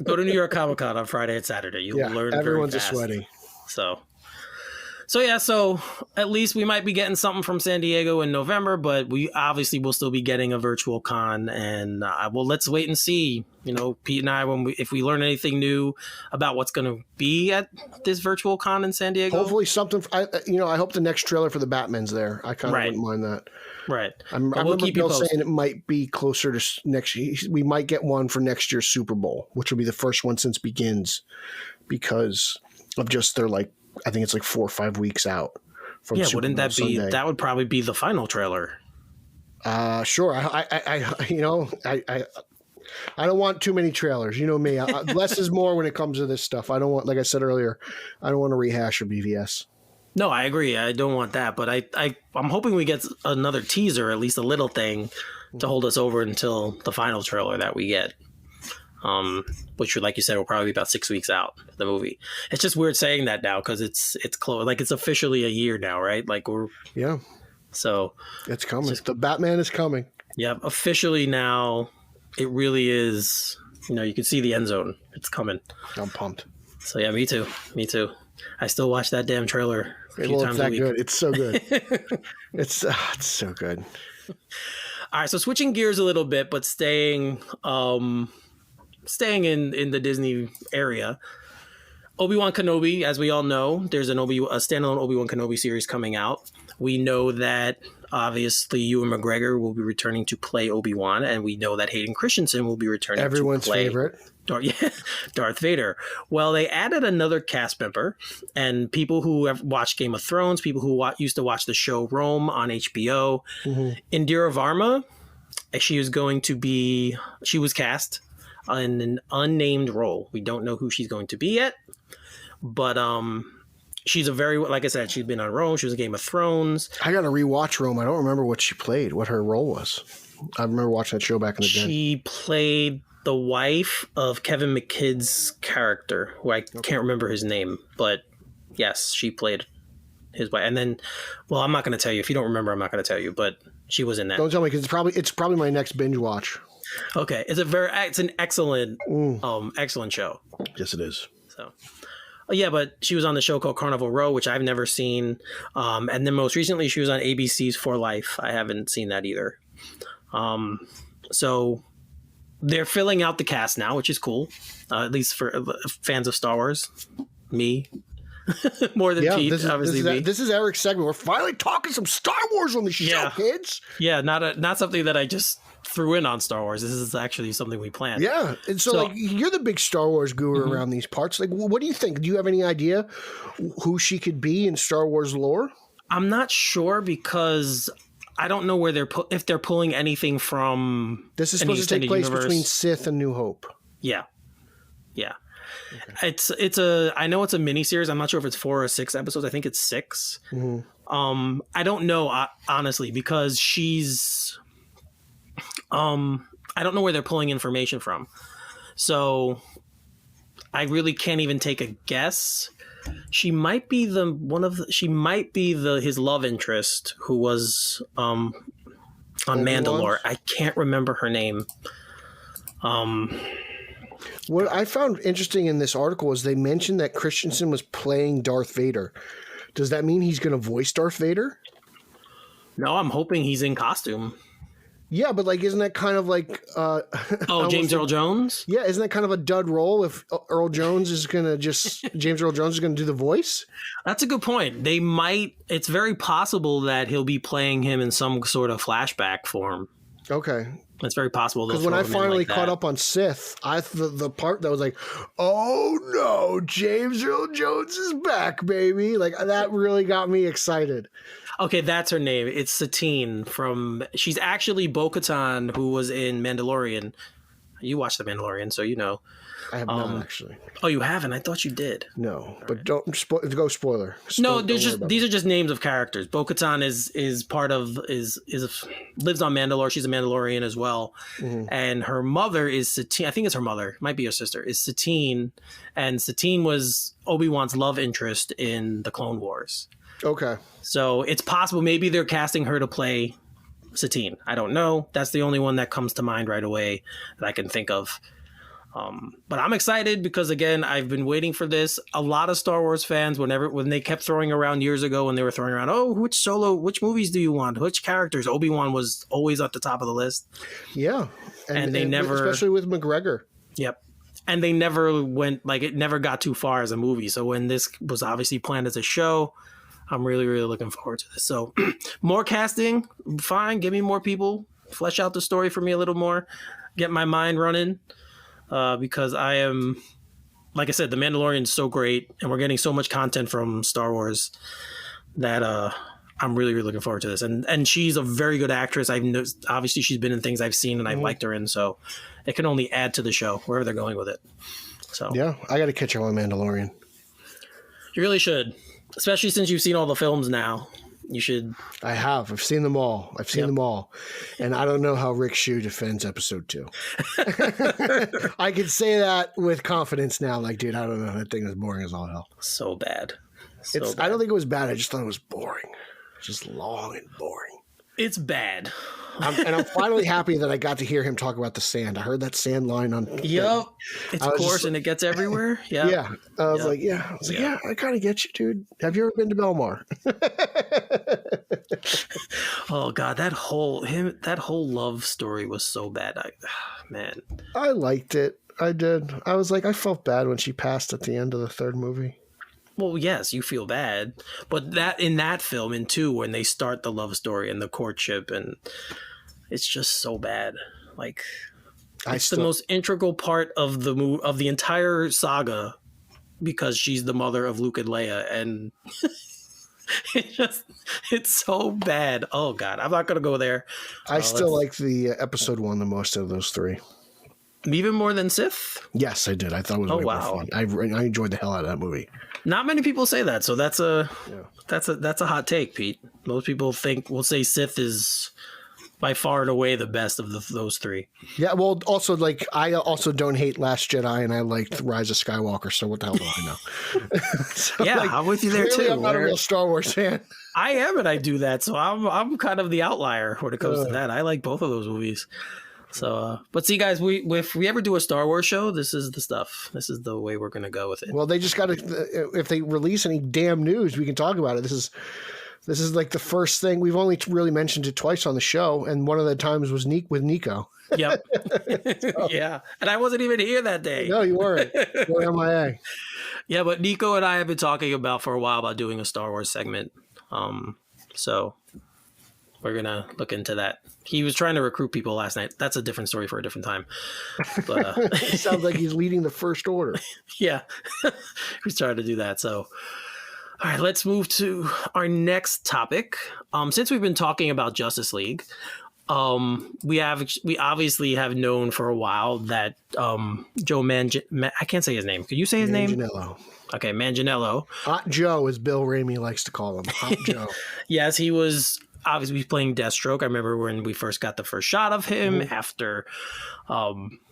Go to New York Comic Con on Friday and Saturday. You'll learn. Everyone's very fast. A sweaty. So at least we might be getting something from San Diego in November, but we obviously will still be getting a virtual con, and let's wait and see. You know, Pete and I, if we learn anything new about what's going to be at this virtual con in San Diego. Hopefully something. I hope the next trailer for the Batman's there. I kind of wouldn't mind that. Right. I remember Bill saying it might be closer to next year. We might get one for next year's Super Bowl, which will be the first one since Begins, because of just their I think it's like 4 or 5 weeks out from Super wouldn't Bowl that be Sunday. That would probably be the final trailer. Sure. I don't want too many trailers. You know me. Less is more when it comes to this stuff. I don't want, like I said earlier, I don't want to rehash a BVS. No, I agree. I don't want that, but I'm hoping we get another teaser, at least a little thing, to hold us over until the final trailer that we get. Which, like you said, will probably be about 6 weeks out. The movie. It's just weird saying that now because it's close. Like it's officially a year now, right? Like we're So it's coming. The Batman is coming. Yeah, officially now. It really is. You know, you can see the end zone. It's coming. I'm pumped. So yeah, me too. Me too. I still watch that damn trailer a few times a week. Good. It's so good. it's so good. All right, so switching gears a little bit, but staying in the Disney area. Obi-Wan Kenobi, as we all know, there's a standalone Obi-Wan Kenobi series coming out. We know that obviously Ewan McGregor will be returning to play Obi-Wan, and we know that Hayden Christensen will be returning to play everyone's favorite Darth Vader. Well, they added another cast member, and people who have watched Game of Thrones, people who used to watch the show Rome on HBO, Indira Varma, she was cast in an unnamed role. We don't know who she's going to be yet, but she's like I said, she's been on Rome. She was in Game of Thrones. I got to rewatch Rome. I don't remember what she played, what her role was. I remember watching that show back in the day. She played the wife of Kevin McKidd's character, who I can't remember his name, but yes, she played his wife. And then, well, I'm not going to tell you. If you don't remember, I'm not going to tell you, but she was in that. Don't tell me, because it's probably my next binge watch. Okay. It's an excellent, excellent show. Yes, it is. So, yeah, but she was on the show called Carnival Row, which I've never seen. And then most recently she was on ABC's For Life. I haven't seen that either. So they're filling out the cast now, which is cool. At least for fans of Star Wars. Me. More than Pete, obviously. This is Eric's segment. We're finally talking some Star Wars on the show, kids. Yeah, not something that I just threw in on Star Wars. This is actually something we planned. Yeah, and so like you're the big Star Wars guru around these parts. Like, what do you think? Do you have any idea who she could be in Star Wars lore? I'm not sure because I don't know where if they're pulling anything from. This is supposed to take place between Sith and New Hope. Yeah. Okay. I know it's a miniseries. I'm not sure if it's 4 or 6 episodes. I think it's 6. I don't know honestly because she's. I don't know where they're pulling information from, so I really can't even take a guess. She might be his love interest who was on Mandalore. I can't remember her name. What I found interesting in this article is they mentioned that Christensen was playing Darth Vader. Does that mean he's going to voice Darth Vader? No, I'm hoping he's in costume. Yeah, but like, isn't that kind of like... James Earl Jones? Yeah, isn't that kind of a dud role if James Earl Jones is going to do the voice? That's a good point. They might... It's very possible that he'll be playing him in some sort of flashback form. Okay. It's very possible. Because when I finally caught up on Sith, the part that was like, oh no, James Earl Jones is back, baby. Like, that really got me excited. Okay, that's her name. It's Satine she's actually Bo-Katan, who was in Mandalorian. You watched The Mandalorian, so you know. I have not, actually. Oh, you haven't? I thought you did. No, but don't go spoiler. No, these are just names of characters. Bo-Katan is part of lives on Mandalore. She's a Mandalorian as well, and her mother is Satine. I think it's her mother. Might be her sister. Is Satine, and Satine was Obi-Wan's love interest in the Clone Wars. Okay, so it's possible maybe they're casting her to play Satine. I don't know. That's the only one that comes to mind right away that I can think of. But I'm excited because, again, I've been waiting for this. A lot of Star Wars fans, when they kept throwing around years ago, when they were throwing around, which movies do you want? Which characters? Obi-Wan was always at the top of the list. Yeah. And they never... Especially with McGregor. Yep. And they never went... Like, it never got too far as a movie. So when this was obviously planned as a show, I'm really, really looking forward to this. So more casting, fine. Give me more people. Flesh out the story for me a little more. Get my mind running. Because I am, like I said, The Mandalorian is so great, and we're getting so much content from Star Wars that I'm really, really looking forward to this. And she's a very good actress. Obviously, she's been in things I've seen and I've liked her in, so it can only add to the show wherever they're going with it. So yeah, I got to catch up on Mandalorian. You really should. Especially since you've seen all the films now. You should. I have. I've seen them all. Them all. And I don't know how Rick Shue defends episode 2. I can say that with confidence now. Like, dude, I don't know. That thing was boring as all hell. So bad. Bad. I don't think it was bad. I just thought it was boring. Just long and boring. It's bad. I'm finally happy that I got to hear him talk about the sand. I heard that sand line on. Yep. It's coarse and it gets everywhere. Yeah. Yeah. I was like, I kind of get you, dude. Have you ever been to Belmar? Oh God, that whole love story was so bad. Man. I liked it. I did. I was like, I felt bad when she passed at the end of the third movie. Well, yes, you feel bad, but that in that film, in 2, when they start the love story and the courtship, and it's just so bad. Like, it's the most integral part of the entire saga, because she's the mother of Luke and Leia, and it's so bad. Oh God, I'm not gonna go there. I still like the episode 1 the most of those 3. Even more than Sith? Yes, I did. I thought it was way more fun. I enjoyed the hell out of that movie. Not many people say that, so that's a hot take, Pete. Most people will say Sith is by far and away the best of those 3. Yeah, well, also, like, I also don't hate Last Jedi, and I liked Rise of Skywalker, so what the hell do I know? So, yeah, like, I'm with you there, too. I'm not a real Star Wars fan. I am, and I do that, so I'm kind of the outlier when it comes to that. I like both of those movies. So, but see, guys, if we ever do a Star Wars show, this is the stuff. This is the way we're going to go with it. Well, they just got to, if they release any damn news, we can talk about it. This is like the first thing. We've only really mentioned it twice on the show, and one of the times was with Nico. Yep. Yeah. And I wasn't even here that day. No, you weren't. You were MIA. Yeah, but Nico and I have been talking for a while about doing a Star Wars segment. So we're going to look into that. He was trying to recruit people last night. That's a different story for a different time. But it sounds like he's leading the First Order. Yeah. He's trying to do that. So, all right, let's move to our next topic. Since we've been talking about Justice League, we obviously have known for a while that Joe I can't say his name. Could you say his name? Manganiello. Okay, Manganiello. Hot Joe, as Bill Ramey likes to call him. Hot Joe. Yes, he was obviously playing Deathstroke. I remember when we first got the first shot of him after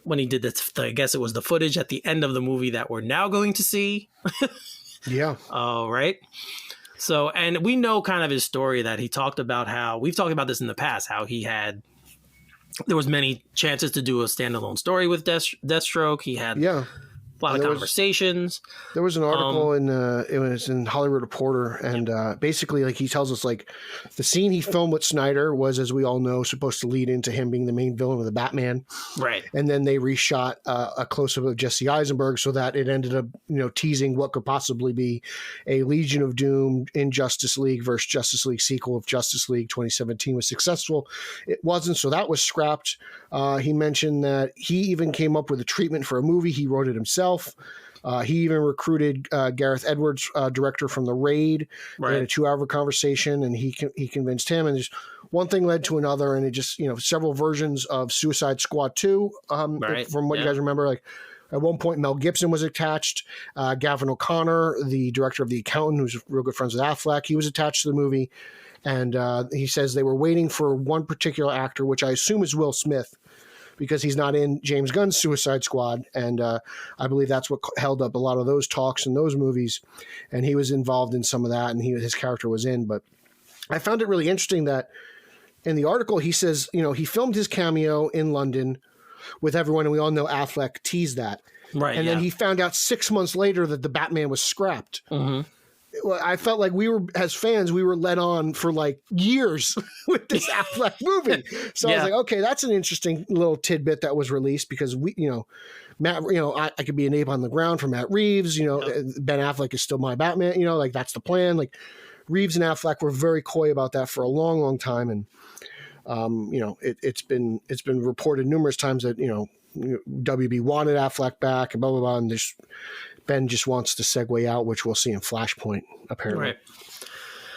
when he did this. I guess it was the footage at the end of the movie that we're now going to see. Yeah. Oh, right. So, and we know kind of his story that he talked about how we've talked about this in the past, how there was many chances to do a standalone story with Deathstroke. He had a lot of conversations. There was an article it was in Hollywood Reporter, and basically, like, he tells us, like, the scene he filmed with Snyder was, as we all know, supposed to lead into him being the main villain of the Batman. Right. And then they reshot a close-up of Jesse Eisenberg so that it ended up, teasing what could possibly be a Legion of Doom in Justice League versus Justice League sequel if Justice League 2017 was successful. It wasn't, so that was scrapped. He mentioned that he even came up with a treatment for a movie. He wrote it himself. He even recruited Gareth Edwards, director from The Raid. Right. They had a 2-hour conversation, and he convinced him. And just one thing led to another, and it just several versions of Suicide Squad 2. From what you guys remember, like at one point Mel Gibson was attached. Gavin O'Connor, the director of The Accountant, who's real good friends with Affleck, he was attached to the movie. And he says they were waiting for one particular actor, which I assume is Will Smith, because he's not in James Gunn's Suicide Squad. And I believe that's what held up a lot of those talks in those movies. And he was involved in some of that, and his character was in. But I found it really interesting that in the article, he says, he filmed his cameo in London with everyone, and we all know Affleck teased that. Right. And then he found out 6 months later that the Batman was scrapped. Mm-hmm. I felt like as fans, we were led on for like years with this Affleck movie. So I was like, okay, that's an interesting little tidbit that was released, because Matt, I could be an ape on the ground for Matt Reeves. Ben Affleck is still my Batman. Like, that's the plan. Like, Reeves and Affleck were very coy about that for a long, long time, and it's been reported numerous times that WB wanted Affleck back and blah blah blah, and Ben just wants to segue out, which we'll see in Flashpoint, apparently. Right.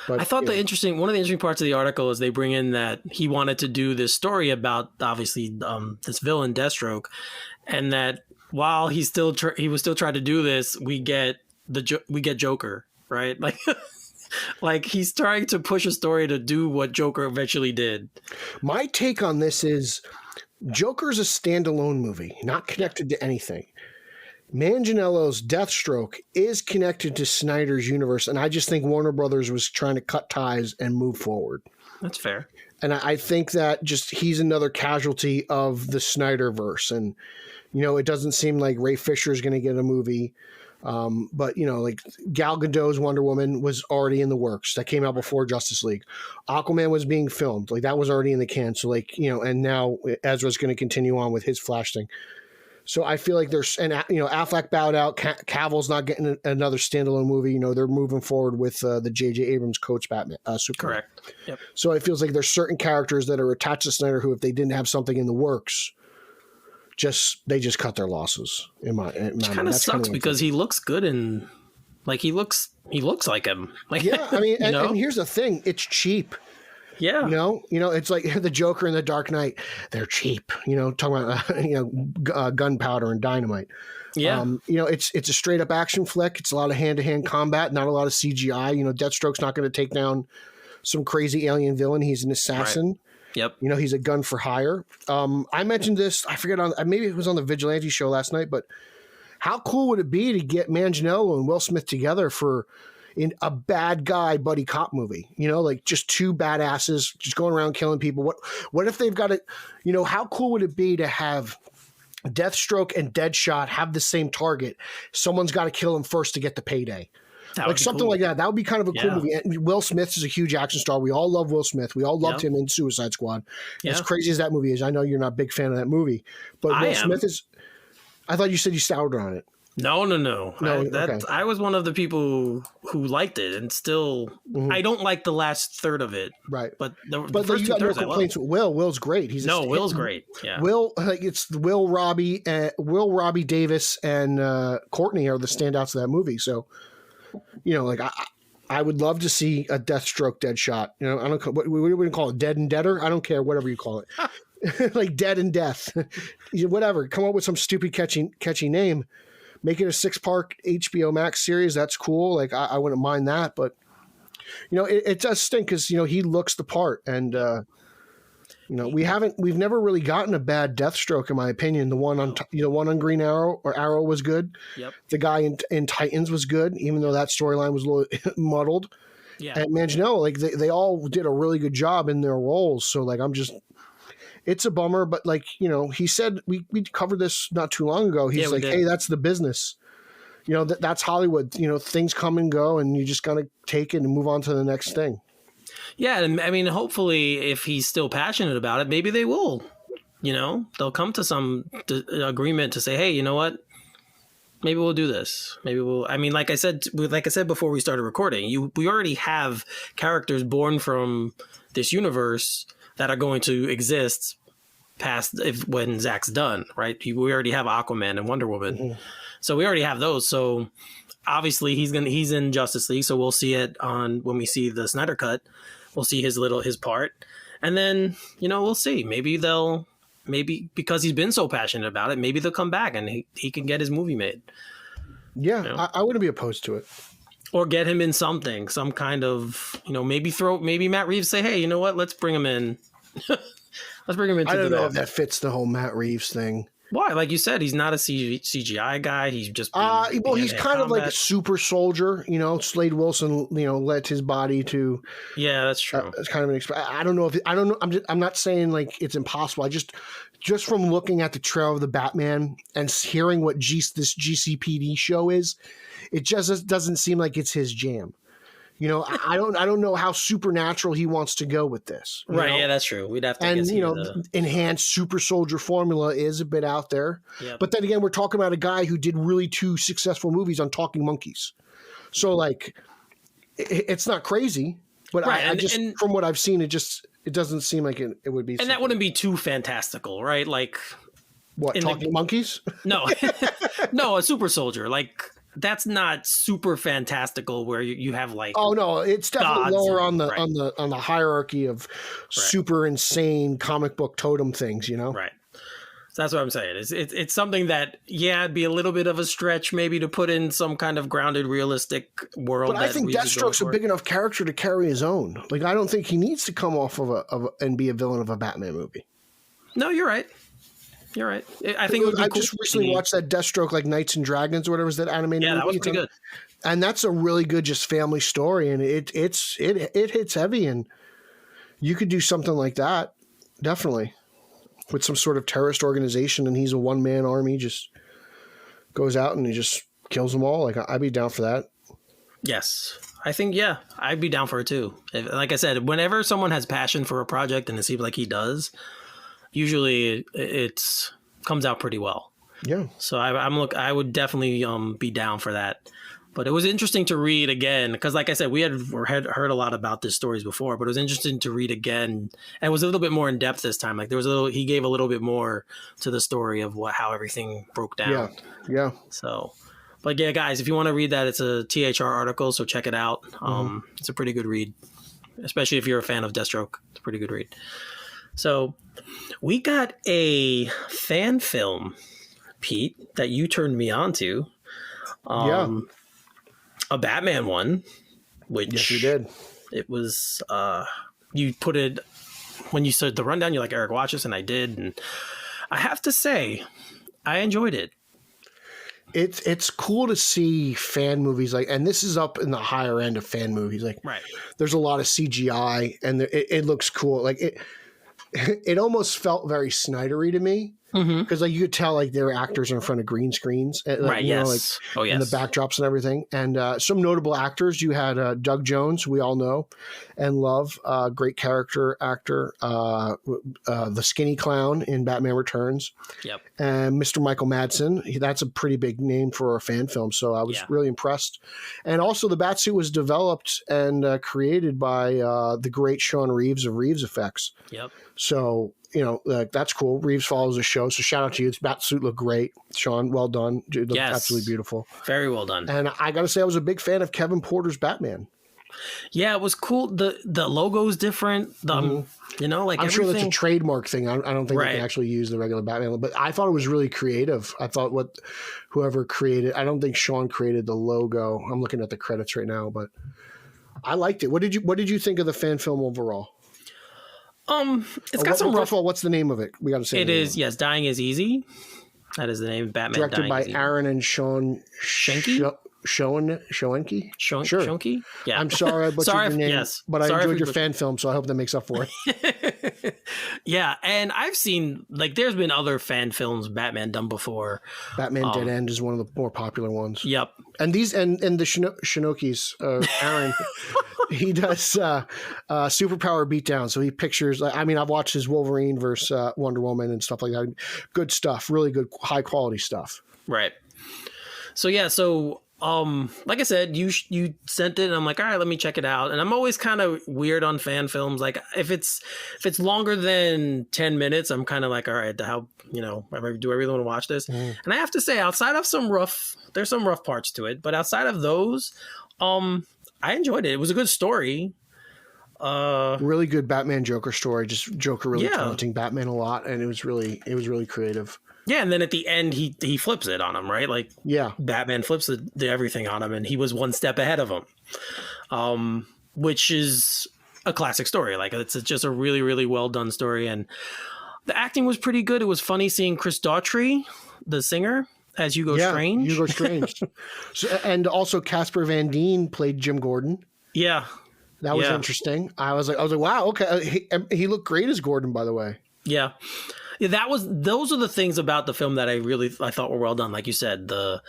But I thought one of the interesting parts of the article is they bring in that he wanted to do this story about, obviously, this villain Deathstroke, and that while he was still trying to do this, we get Joker, right? Like, Like, he's trying to push a story to do what Joker eventually did. My take on this is Joker's a standalone movie, not connected to anything. Manganiello's Deathstroke is connected to Snyder's universe, and I just think Warner Brothers was trying to cut ties and move forward. That's fair. And I think that just he's another casualty of the Snyderverse. And, you know, it doesn't seem like Ray Fisher is going to get a movie. But, you know, like Gal Gadot's Wonder Woman was already in the works. That came out before Justice League. Aquaman was being filmed. Like, that was already in the can. So, like, you know, and now Ezra's going to continue on with his Flash thing. So I feel like there's, and you know, Affleck bowed out. Cavill's not getting another standalone movie. You know, they're moving forward with the J.J. Abrams coach Batman. Superman. Correct. Yep. So it feels like there's certain characters that are attached to Snyder who, if they didn't have something in the works, they just cut their losses. Which kind of sucks because he looks good and like he looks like him. Like, yeah, I mean, and here's the thing: it's cheap. Yeah. You know, it's like the Joker and the Dark Knight. They're cheap. You know, talking about gunpowder and dynamite. Yeah. You know, it's a straight up action flick. It's a lot of hand to hand combat, not a lot of CGI. You know, Deathstroke's not going to take down some crazy alien villain. He's an assassin. Right. Yep. You know, he's a gun for hire. I mentioned this. I forget maybe it was on the Vigilante show last night, but how cool would it be to get Manganiello and Will Smith together in a bad guy buddy cop movie, you know, like just two badasses just going around killing people. What if they've got it, you know, how cool would it be to have Deathstroke and Deadshot have the same target? Someone's got to kill him first to get the payday. Like something cool. Like that. That would be kind of a cool movie. And Will Smith is a huge action star. We all love Will Smith. We all loved him in Suicide Squad. As crazy as that movie is, I know you're not a big fan of that movie, but Will Smith is, I thought you said you soured on it. No. Okay. I was one of the people who liked it, and still, I don't like the last third of it. Right, but the first you got no complaints with Will. Will's great. Will's great. Yeah, Will, like it's Will Robbie Davis and Courtney are the standouts of that movie. So, you know, like I would love to see a Deathstroke Deadshot. You know, I don't what we wouldn't call it, Dead and Deader. I don't care, whatever you call it, like Dead and Death, whatever. Come up with some stupid catchy name. Make it a 6-part HBO Max series. That's cool. Like I wouldn't mind that, but you know, it does stink because, you know, he looks the part, and you know, we've never really gotten a bad Deathstroke in my opinion. The one on Green Arrow was good. Yep. The guy in Titans was good, even though that storyline was a little muddled. Yeah. And Manganiello, like they all did a really good job in their roles. So like it's a bummer, but like, you know, he said we covered this not too long ago. He's like, hey, that's the business. You know, that's Hollywood. You know, things come and go, and you just gotta take it and move on to the next thing. Yeah, and I mean, hopefully, if he's still passionate about it, maybe they will. You know, they'll come to some agreement to say, hey, you know what? Maybe we'll do this. Maybe we'll. I mean, like I said before we started recording, we already have characters born from this universe that are going to exist past when Zack's done, right? We already have Aquaman and Wonder Woman, so we already have those. So obviously he's in Justice League, so we'll see it when we see the Snyder Cut. We'll see his part, and then, you know, we'll see. Maybe because he's been so passionate about it, maybe they'll come back and he can get his movie made. Yeah, you know? I wouldn't be opposed to it. Or get him in some kind of, you know, maybe Matt Reeves say, hey, you know what? Let's bring him in. Let's bring him into. I don't know if that fits the whole Matt Reeves thing. Why? Like you said, he's not a CGI guy. He's just he's kind of like a super soldier. You know, Slade Wilson, you know, lent his body to. Yeah, that's true. It's kind of an. I don't know. I'm not saying like it's impossible. I just from looking at the trail of the Batman and hearing what this GCPD show is, it just doesn't seem like it's his jam. You know, I don't know how supernatural he wants to go with this. Right? Know? Yeah, that's true. We'd have to. And you know, enhanced super soldier formula is a bit out there. Yep. But then again, we're talking about a guy who did really 2 successful movies on talking monkeys. So like, it's not crazy. But right. I just from what I've seen, it doesn't seem like it would be. And that wouldn't be too fantastical, right? Like what, talking monkeys? No, no, a super soldier like. That's not super fantastical where you have like, oh no, it's definitely lower on the hierarchy of super insane comic book totem things, you know? Right. So that's what I'm saying. It's something that, yeah, it'd be a little bit of a stretch maybe to put in some kind of grounded, realistic world. But I think Deathstroke's a big enough character to carry his own. Like, I don't think he needs to come off and be a villain of a Batman movie. No, you're right. You're right. I think it would be cool. Just recently watched that Deathstroke, like Knights and Dragons or whatever, is that animated movie? Yeah, that was pretty good. And that's a really good just family story, and it hits heavy, and you could do something like that, definitely, with some sort of terrorist organization, and he's a one-man army, just goes out and he just kills them all. Like, I'd be down for that. Yes. I think, yeah, I'd be down for it too. Like I said, whenever someone has passion for a project, and it seems like he does, usually it comes out pretty well. Yeah. So I would definitely be down for that. But it was interesting to read again because, like I said, we had heard a lot about these stories before, but it was interesting to read again, and it was a little bit more in depth this time. Like he gave a little bit more to the story of how everything broke down. Yeah. So, but yeah, guys, if you want to read that, it's a THR article, so check it out. It's a pretty good read, especially if you're a fan of Deathstroke. It's a pretty good read. So, we got a fan film, Pete, that you turned me on to. A Batman one, which yes, you did. It was you put it when you said the rundown. You're like, Eric, watch this, and I did, and I have to say, I enjoyed it. It's cool to see fan movies and this is up in the higher end of fan movies. Like, right, there's a lot of CGI, and it looks cool. Like it almost felt very Snydery to me. Because you could tell their actors are in front of green screens, right? Yes, and the backdrops and everything. And some notable actors. You had Doug Jones, we all know and love, great character actor, the skinny clown in Batman Returns. Yep. And Mr. Michael Madsen. That's a pretty big name for a fan film, so I was really impressed. And also, the Batsuit was developed and created by the great Sean Reeves of Reeves Effects. Yep. So, that's cool. Reeves follows the show, so shout out to you. This Batsuit looked great. Sean, well done. It looked absolutely beautiful. Very well done. And I got to say, I was a big fan of Kevin Porter's Batman. Yeah, it was cool. The logo's different. I'm sure that's a trademark thing. I don't think they can actually use the regular Batman, but I thought it was really creative. I thought whoever created, I don't think Sean created the logo. I'm looking at the credits right now, but I liked it. What did you think of the fan film overall? It's got some rough. First of all, what's the name of it? We got to say it is. Yes, Dying is Easy. That is the name. Batman. Directed Dying by is Easy. Aaron and Sean Schenke. Schoenke? Sure. Schenke? Yeah. I'm sorry I butchered your name, but I enjoyed your fan film, so I hope that makes up for it. Yeah, and I've seen there's been other fan films Batman done before. Batman Dead End is one of the more popular ones. Yep. And these and the Shinokis, Aaron, he does superpower beatdown. So he pictures. I've watched his Wolverine versus Wonder Woman and stuff like that. Good stuff. Really good, high quality stuff. Right. So yeah. So. Like I said, you sent it, and I'm like, all right, let me check it out. And I'm always kind of weird on fan films. Like if it's longer than 10 minutes, I'm kind of like, all right, do I really want to watch this? And I have to say, outside of there's some rough parts to it, but outside of those, I enjoyed it. It was a good story. Really good Batman Joker story. Just Joker really taunting Batman a lot, and it was really creative. Yeah, and then at the end, he flips it on him, right? Batman flips the everything on him, and he was one step ahead of him, which is a classic story. It's just a really, really well done story, and the acting was pretty good. It was funny seeing Chris Daughtry, the singer, as Hugo Strange. Hugo Strange. And also Casper Van Dien played Jim Gordon. Yeah. That was interesting. I was like, wow, okay. He looked great as Gordon, by the way. Yeah. Yeah, those are the things about the film that I thought were well done. Like you said, the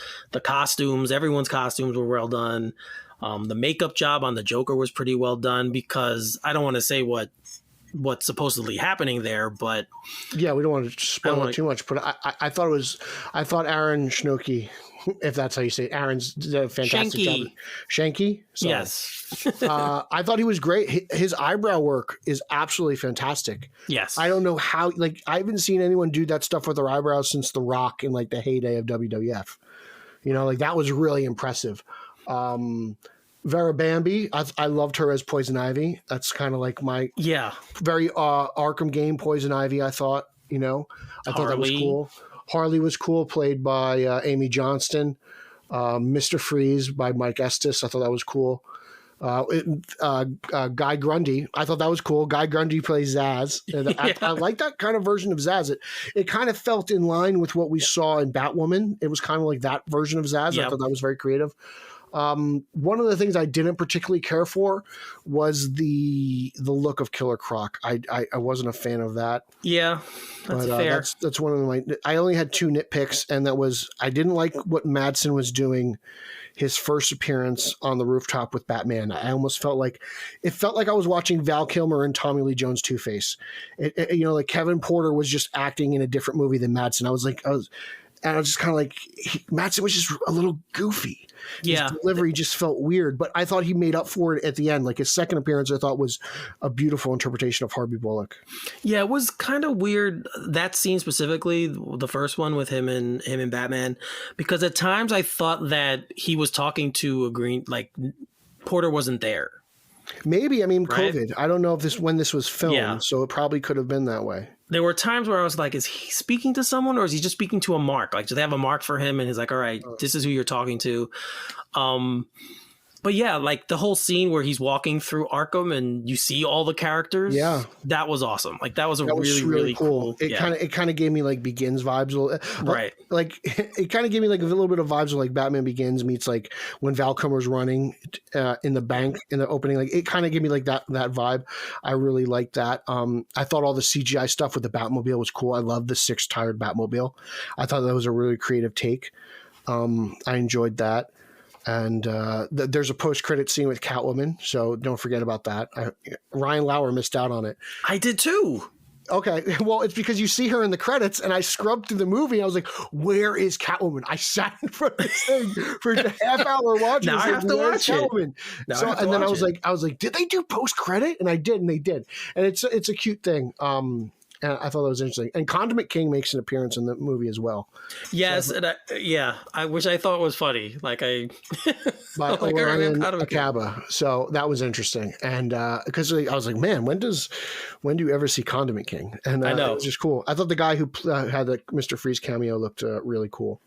costumes, everyone's costumes were well done. The makeup job on the Joker was pretty well done, because I don't want to say what's supposedly happening there, but yeah, we don't want to spoil it too much. But I thought Aaron Schnokey, if that's how you say it, Aaron's did a fantastic job. Shanky? Sorry. Yes. I thought he was great. His eyebrow work is absolutely fantastic. Yes. I don't know how, I haven't seen anyone do that stuff with their eyebrows since The Rock in the heyday of WWF. That was really impressive. Vera Bambi, I loved her as Poison Ivy. That's kind of my very Arkham game Poison Ivy, I thought. You know, I thought that was Harley. cool. Harley was cool, played by Amy Johnston. Mr. Freeze by Mike Estes. I thought that was cool. Guy Grundy. I thought that was cool. Guy Grundy plays Zaz. And I like that kind of version of Zaz. It kind of felt in line with what we saw in Batwoman. It was kind of like that version of Zaz. Yep. I thought that was very creative. One of the things I didn't particularly care for was the look of Killer Croc. I wasn't a fan of that. Yeah, that's fair. That's one of my. I only had two nitpicks, and that was I didn't like what Madsen was doing. His first appearance on the rooftop with Batman. I almost felt like I was watching Val Kilmer and Tommy Lee Jones Two-Face. Like Kevin Porter was just acting in a different movie than Madsen. I was just kind of like, Madsen was just a little goofy. Yeah. His delivery just felt weird, but I thought he made up for it at the end. Like his second appearance, I thought was a beautiful interpretation of Harvey Bullock. Yeah, it was kind of weird, that scene specifically, the first one with him and Batman, because at times I thought that he was talking to a green, like Porter wasn't there. Maybe, right? COVID. I don't know when this was filmed, so it probably could have been that way. There were times where I was like, is he speaking to someone or is he just speaking to a mark? Like, do they have a mark for him? And he's like, all right, this is who you're talking to. But yeah, like the whole scene where he's walking through Arkham and you see all the characters. Yeah, that was awesome. Like that was really cool. It kind of gave me like Begins vibes, right? Like it kind of gave me like a little bit of vibes of like Batman Begins meets like when Val Kilmer's running in the bank in the opening. Like it kind of gave me like that vibe. I really liked that. I thought all the CGI stuff with the Batmobile was cool. I love the 6-tired Batmobile. I thought that was a really creative take. I enjoyed that. And there's a post-credit scene with Catwoman, so don't forget about that. Ryan Lauer missed out on it. I did too. Okay, well, it's because you see her in the credits, and I scrubbed through the movie, and I was like, where is Catwoman? I sat in front of this thing for a half hour watching. Now I have to watch Catwoman? It. I was like, did they do post-credit? And I did, and they did. And it's a cute thing. And I thought that was interesting. And Condiment King makes an appearance in the movie as well. Yes, so, which I thought was funny. Like by Orion Akaba. So that was interesting. And because I was like, man, when do you ever see Condiment King? And I know it was just cool. I thought the guy who had the Mr. Freeze cameo looked really cool.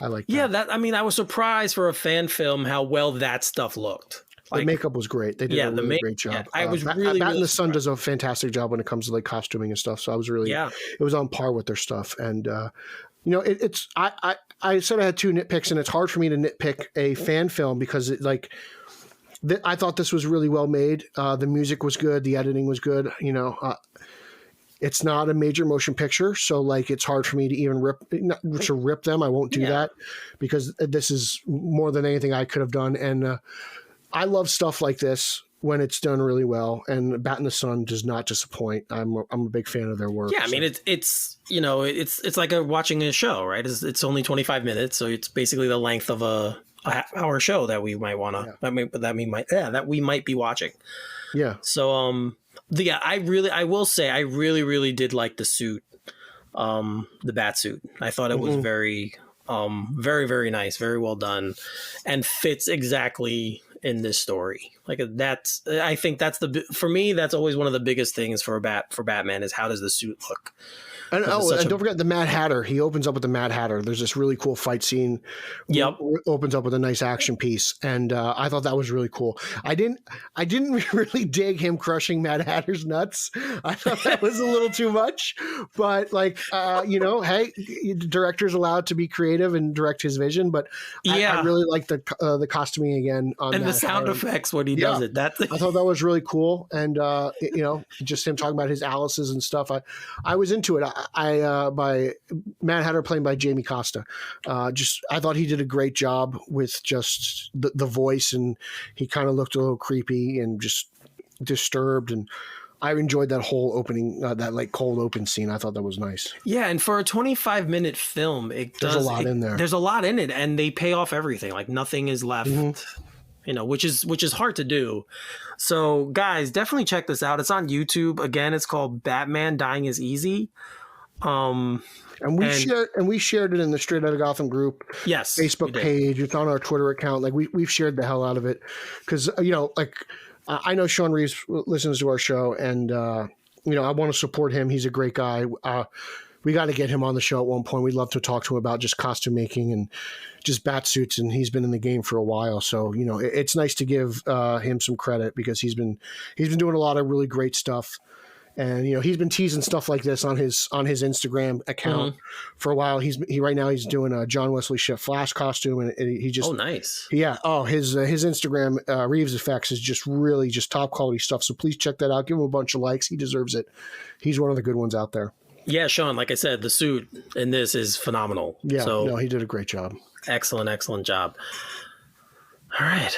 I like that. Yeah, I was surprised for a fan film how well that stuff looked. Like, the makeup was great. They did a really great job. Yeah, I was really Bat in the Sun does a fantastic job when it comes to like costuming and stuff. So I was really, it was on par with their stuff. And I said I had two nitpicks, and it's hard for me to nitpick a fan film because I thought this was really well made. The music was good, the editing was good. It's not a major motion picture, so like it's hard for me to even rip them. I won't do that because this is more than anything I could have done. And I love stuff like this when it's done really well, and Bat in the Sun does not disappoint. I'm a big fan of their work. Yeah, I mean it's like watching a show, right? It's only 25 minutes, so it's basically the length of a half-hour show that we might want to that we might be watching. Yeah. So I will say I really did like the suit, the bat suit. I thought it was very very nice, very well done, and fits exactly in this story. Like I think for me that's always one of the biggest things for Batman is how does the suit look. And don't forget the Mad Hatter. He opens up with the Mad Hatter. There's this really cool fight scene. Yep. Opens up with a nice action piece, and I thought that was really cool. I didn't really dig him crushing Mad Hatter's nuts. I thought that was a little too much, but hey, the director's allowed to be creative and direct his vision. But I really like the costuming again and the sound effects when he does it. I thought that was really cool, and just him talking about his Alice's and stuff. I was into it. By Mad Hatter played by Jamie Costa. I thought he did a great job with just the voice, and he kind of looked a little creepy and just disturbed, and I enjoyed that whole opening, that like cold open scene. I thought that was nice. Yeah, and for a 25-minute film, there's a lot in there. There's a lot in it, and they pay off everything. Like nothing is left. Which is hard to do. So guys, definitely check this out. It's on YouTube. Again, it's called Batman Dying is Easy. And we shared it in the Straight Outta Gotham group. Yes, Facebook page. It's on our Twitter account. Like we've shared the hell out of it because I know Sean Reeves listens to our show, and I want to support him. He's a great guy. We got to get him on the show at one point. We'd love to talk to him about just costume making and just bat suits. And he's been in the game for a while. So, it's nice to give him some credit because he's been doing a lot of really great stuff. And, he's been teasing stuff like this on his Instagram account for a while. Right now he's doing a John Wesley Shipp Flash costume, and he just, oh, nice. Yeah. Oh, his Instagram, Reeves Effects, is just really just top quality stuff. So please check that out. Give him a bunch of likes. He deserves it. He's one of the good ones out there. Yeah, Sean, like I said, the suit in this is phenomenal. Yeah. So, no, he did a great job. Excellent job. All right.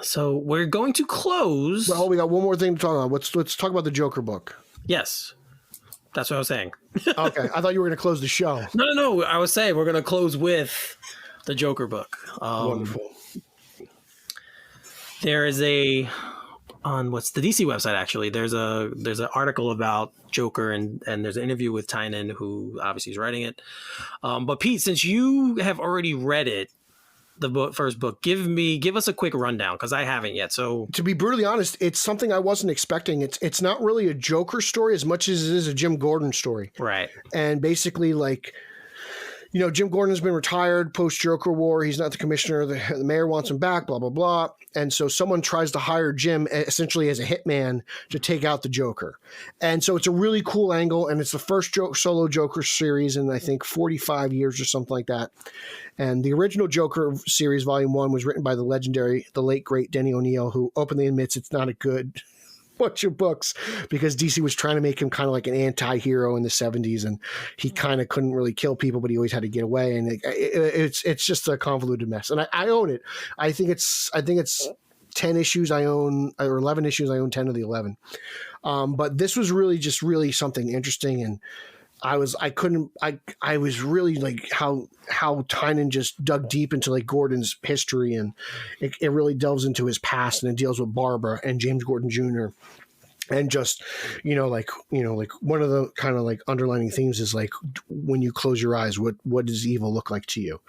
So we're going to close. Well, we got one more thing to talk about. Let's talk about the Joker book. Yes, that's what I was saying. Okay, I thought you were going to close the show. No. I was saying we're going to close with the Joker book. Wonderful. There is on what's the DC website actually. There's an article about Joker and there's an interview with Tynion, who obviously is writing it. But Pete, since you have already read it, first book, give us a quick rundown because I haven't yet. So to be brutally honest, it's something I wasn't expecting. It's not really a Joker story as much as it is a Jim Gordon story. Right. And basically, like, Jim Gordon's been retired post Joker War. He's not the commissioner. The mayor wants him back, blah, blah, blah. And so someone tries to hire Jim essentially as a hitman to take out the Joker. And so it's a really cool angle. And it's the first solo Joker series in, I think, 45 years or something like that. And the original Joker series, Volume 1, was written by the late, great Denny O'Neil, who openly admits it's not a good bunch of books because DC was trying to make him kind of like an anti-hero in the 70s, and he kind of couldn't really kill people, but he always had to get away, and it's just a convoluted mess. And I own it. I think it's 10 issues I own, or 11 issues I own, 10 of the 11. But this was really something interesting, and I was really like how Tynion just dug deep into like Gordon's history, and it really delves into his past, and it deals with Barbara and James Gordon Jr. And just, like one of the kind of like underlining themes is like, when you close your eyes, what does evil look like to you?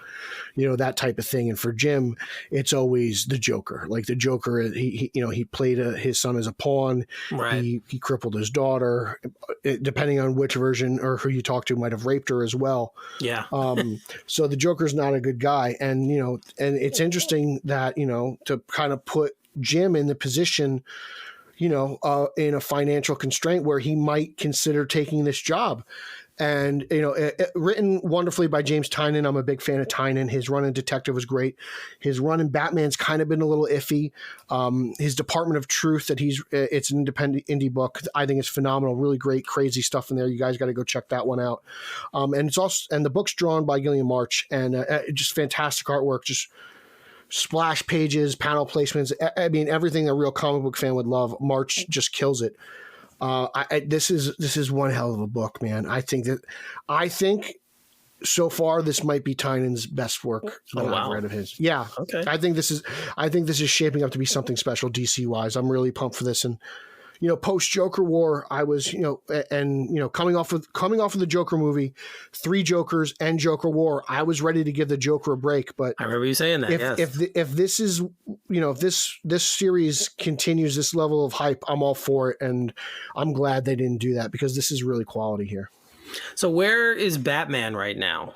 That type of thing. And for Jim, it's always the Joker. Like the Joker, he played his son as a pawn. Right. He crippled his daughter. Depending on which version or who you talk to, might have raped her as well. Yeah. So the Joker's not a good guy. And, and it's interesting that, to kind of put Jim in the position, in a financial constraint where he might consider taking this job. And, written wonderfully by James Tynion. I'm a big fan of Tynion. His run in Detective was great. His run in Batman's kind of been a little iffy. His Department of Truth it's an independent indie book. I think it's phenomenal. Really great, crazy stuff in there. You guys got to go check that one out. And the book's drawn by Gillian March, and just fantastic artwork. Just splash pages, panel placements. I mean, everything a real comic book fan would love. March just kills it. This is one hell of a book, man. I think so far this might be Tynion's best work that I've read of his. Yeah. Okay. I think this is shaping up to be something special DC wise. I'm really pumped for this. And post Joker War, I was, coming off of the Joker movie, 3 Jokers and Joker War, I was ready to give the Joker a break. But I remember you saying that. If this is, if this series continues this level of hype, I'm all for it, and I'm glad they didn't do that because this is really quality here. So where is Batman right now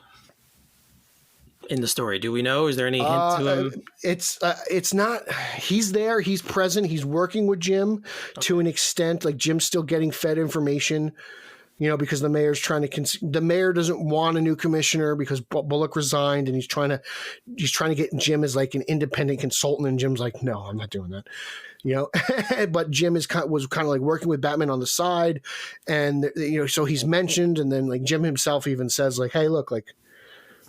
in the story? Do we know? Is there any hint to him? It's not. He's there. He's present. He's working with Jim to an extent. Like Jim's still getting fed information, because the mayor's trying to. The mayor doesn't want a new commissioner because Bullock resigned, and he's trying to get Jim as like an independent consultant. And Jim's like, no, I'm not doing that. But Jim was kind of like working with Batman on the side, and so he's mentioned, and then like Jim himself even says like, hey, look, like,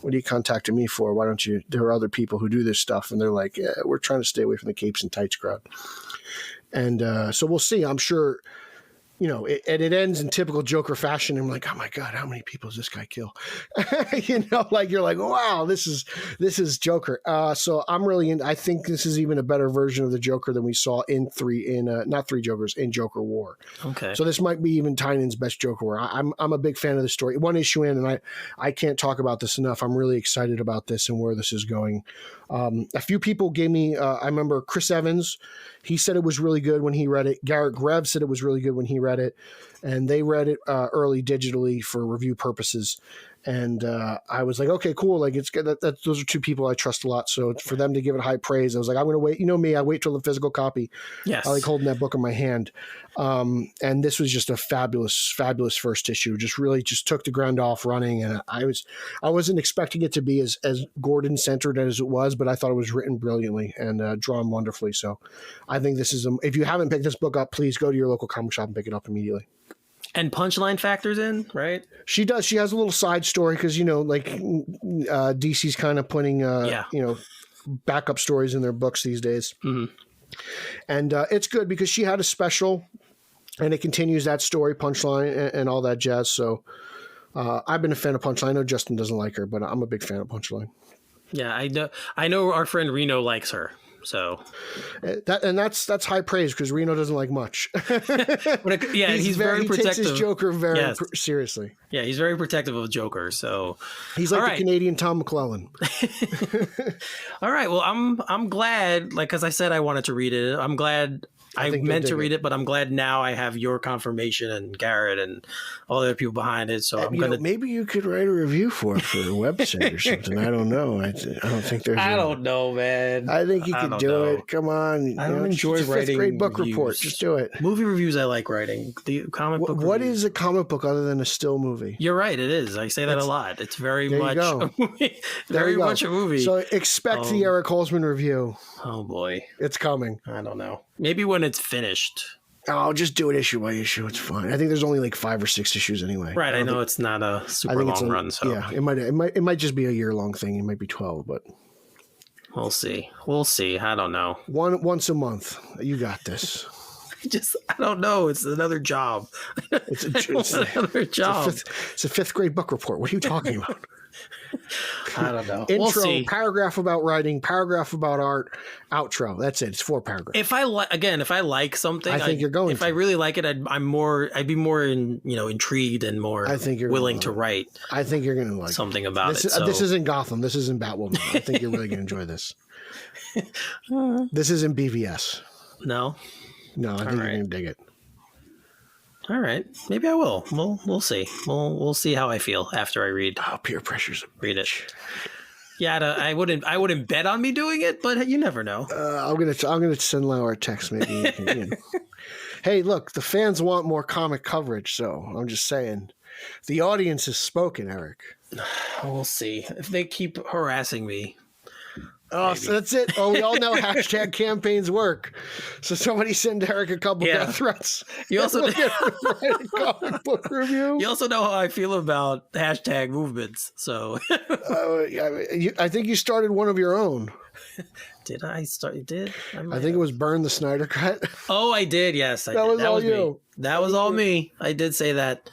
what are you contacting me for? Why don't you? There are other people who do this stuff. And they're like, yeah, we're trying to stay away from the capes and tights crowd. And so we'll see. I'm sure, it ends in typical Joker fashion. I'm like, oh my God, how many people does this guy kill? Like you're like, wow, this is Joker. So I'm really I think this is even a better version of the Joker than we saw in not 3 Jokers, in Joker War. Okay. So this might be even Tynion's best Joker War. I'm a big fan of the story. 1 issue in, and I can't talk about this enough. I'm really excited about this and where this is going. A few people gave me, I remember Chris Evans, he said it was really good when he read it. Garrett Grev said it was really good when he read read it, and they read it early digitally for review purposes. And I was like, okay, cool. Like, it's good. Those are two people I trust a lot. So for them to give it high praise, I was like, I'm going to wait. You know me, I wait till the physical copy. Yes. I like holding that book in my hand. And this was just a fabulous, fabulous first issue. Just really just took the ground off running. And I wasn't expecting it to be as Gordon centered as it was, but I thought it was written brilliantly and drawn wonderfully. So I think this is, if you haven't picked this book up, please go to your local comic shop and pick it up immediately. And Punchline factors in, right? She does. She has a little side story because, like DC's kind of putting, backup stories in their books these days. Mm-hmm. And it's good because she had a special and it continues that story, Punchline, and all that jazz. So I've been a fan of Punchline. I know Justin doesn't like her, but I'm a big fan of Punchline. Yeah, I know our friend Reno likes her. So that's high praise because Reno doesn't like much. He's very protective. He takes his Joker very seriously. Yeah, he's very protective of Joker. So he's like the Canadian Tom McClellan. All right. Well, I'm glad. Like, as I said, I wanted to read it. I'm glad. I meant to read it, but I'm glad now I have your confirmation and Garrett and all the other people behind it. So maybe you could write a review for it for a website or something. I don't know. I don't think there's. I don't know, man. I think you could do it. Come on. I don't enjoy writing 5th grade book reviews. Report. Just do it. Movie reviews I like writing. The comic book. What is a comic book other than a still movie? You're right. It is. I say that a lot. It's very much a movie. Very much a movie. So expect the Eric Holzman review. Oh boy, it's coming. I don't know. Maybe when it's finished. I'll just do it issue by issue. It's fine. I think there's only like 5 or 6 issues anyway. Right. I know it's not a super long run. So yeah, it might just be a year-long thing. It might be 12, but we'll see. I don't know. Once a month. You got this. I don't know. It's another job. It's another job. It's a 5th grade book report. What are you talking about? I don't know. Intro, paragraph about writing, paragraph about art, outro. That's it. It's 4 paragraphs. If I like something, I think you're going. If I really like it, I'd be more intrigued and more. I think you're willing to write. I think you're going to like something about this. It. This isn't Gotham. This isn't Batwoman. I think you're really going to enjoy this. This isn't BVS. No, I think you're going to dig it. All right, maybe I will. We'll see. We'll see how I feel after I read. Oh, peer pressure's read it. Yeah, I wouldn't bet on me doing it, but you never know. I'm gonna send Lauer a text maybe. Hey, look, the fans want more comic coverage, so I'm just saying, the audience has spoken, Eric. We'll see if they keep harassing me. Oh, maybe. So that's it. Oh, we all know hashtag campaigns work. So somebody send Eric a couple death threats. You also write a comic book review. You also know how I feel about hashtag movements. So I think you started one of your own. Did I start? You did? I think it was Burn the Snyder Cut. Oh, I did. Yes, I did. That was you. Me. That was all me. I did say that.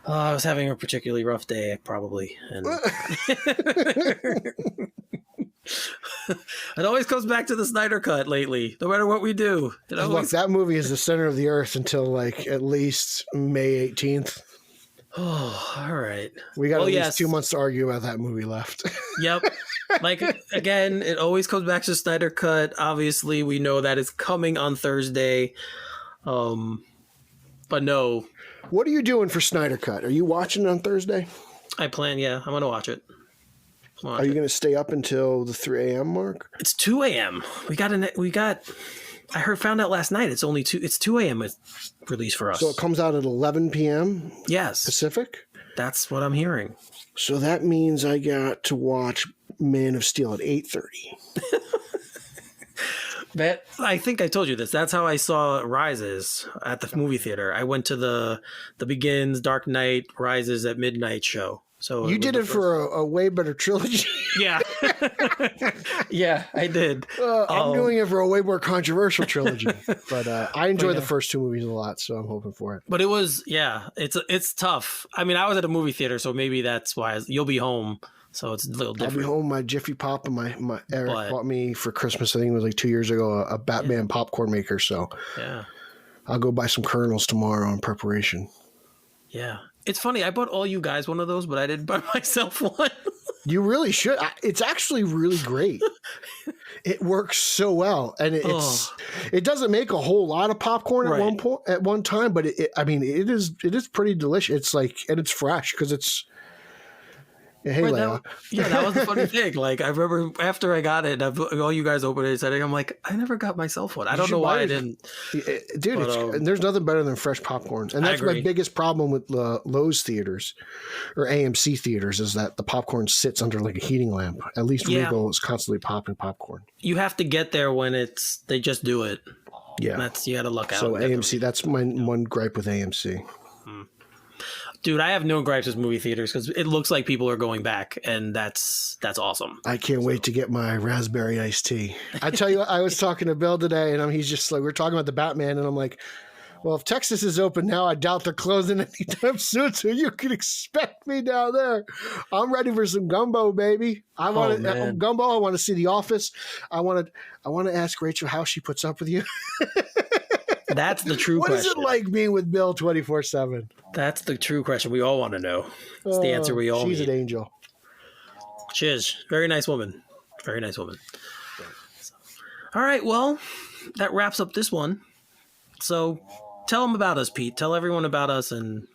I was having a particularly rough day, probably. And it always comes back to the Snyder Cut lately, no matter what we do. Look, that movie is the center of the earth until like at least May 18th. Oh, all right. We got at least 2 months to argue about that movie left. Yep. Like, again, it always comes back to Snyder Cut. Obviously, we know that it's coming on Thursday. But no. What are you doing for Snyder Cut? Are you watching it on Thursday? I plan, yeah. I'm going to watch it. Are you going to stay up until the 3 a.m. mark? It's 2 a.m. I found out last night it's only 2 a.m. It's released for us. So it comes out at 11 p.m. Yes. Pacific? That's what I'm hearing. So that means I got to watch Man of Steel at 8:30. I think I told you this. That's how I saw Rises at the movie theater. I went to the Begins, Dark Knight, Rises at midnight show. So you did it for a way better trilogy. Yeah. Yeah, I did. I'm doing it for a way more controversial trilogy. But I enjoyed the first 2 movies a lot, so I'm hoping for it. But it was, it's tough. I mean, I was at a movie theater, so maybe that's why you'll be home. So it's a little different. I'll be home. My Jiffy Pop and my Eric bought me for Christmas, I think it was like 2 years ago, a Batman popcorn maker. So yeah, I'll go buy some kernels tomorrow in preparation. Yeah. It's funny. I bought all you guys one of those, but I didn't buy myself one. You really should. It's actually really great. It works so well, and it doesn't make a whole lot of popcorn at one point at one time, but it is pretty delicious. It's like, and it's fresh because it's. Hey, Leia. That was the funny thing. Like, I remember after I got it, all you guys opened it, and I'm like, I never got myself one. I don't know why I didn't. Dude, but, there's nothing better than fresh popcorns. And that's my biggest problem with Lowe's theaters or AMC theaters is that the popcorn sits under like a heating lamp. At least Regal is constantly popping popcorn. You have to get there when they just do it. Yeah. You got to look out. So AMC, that's my one gripe with AMC. Dude, I have no gripes with movie theaters because it looks like people are going back, and that's awesome. I can't wait to get my raspberry iced tea. I tell you, I was talking to Bill today, and he's just like, we're talking about the Batman, and I'm like, well, if Texas is open now, I doubt they're closing anytime soon, so you can expect me down there. I'm ready for some gumbo, baby. I want gumbo. I want to see The Office. I want to ask Rachel how she puts up with you. That's the true question. What is it like being with Bill 24/7? That's the true question we all want to know. It's the answer we all need. She's an angel. She is. Very nice woman. Very nice woman. All right, well, that wraps up this one. So tell them about us, Pete. Tell everyone about us. And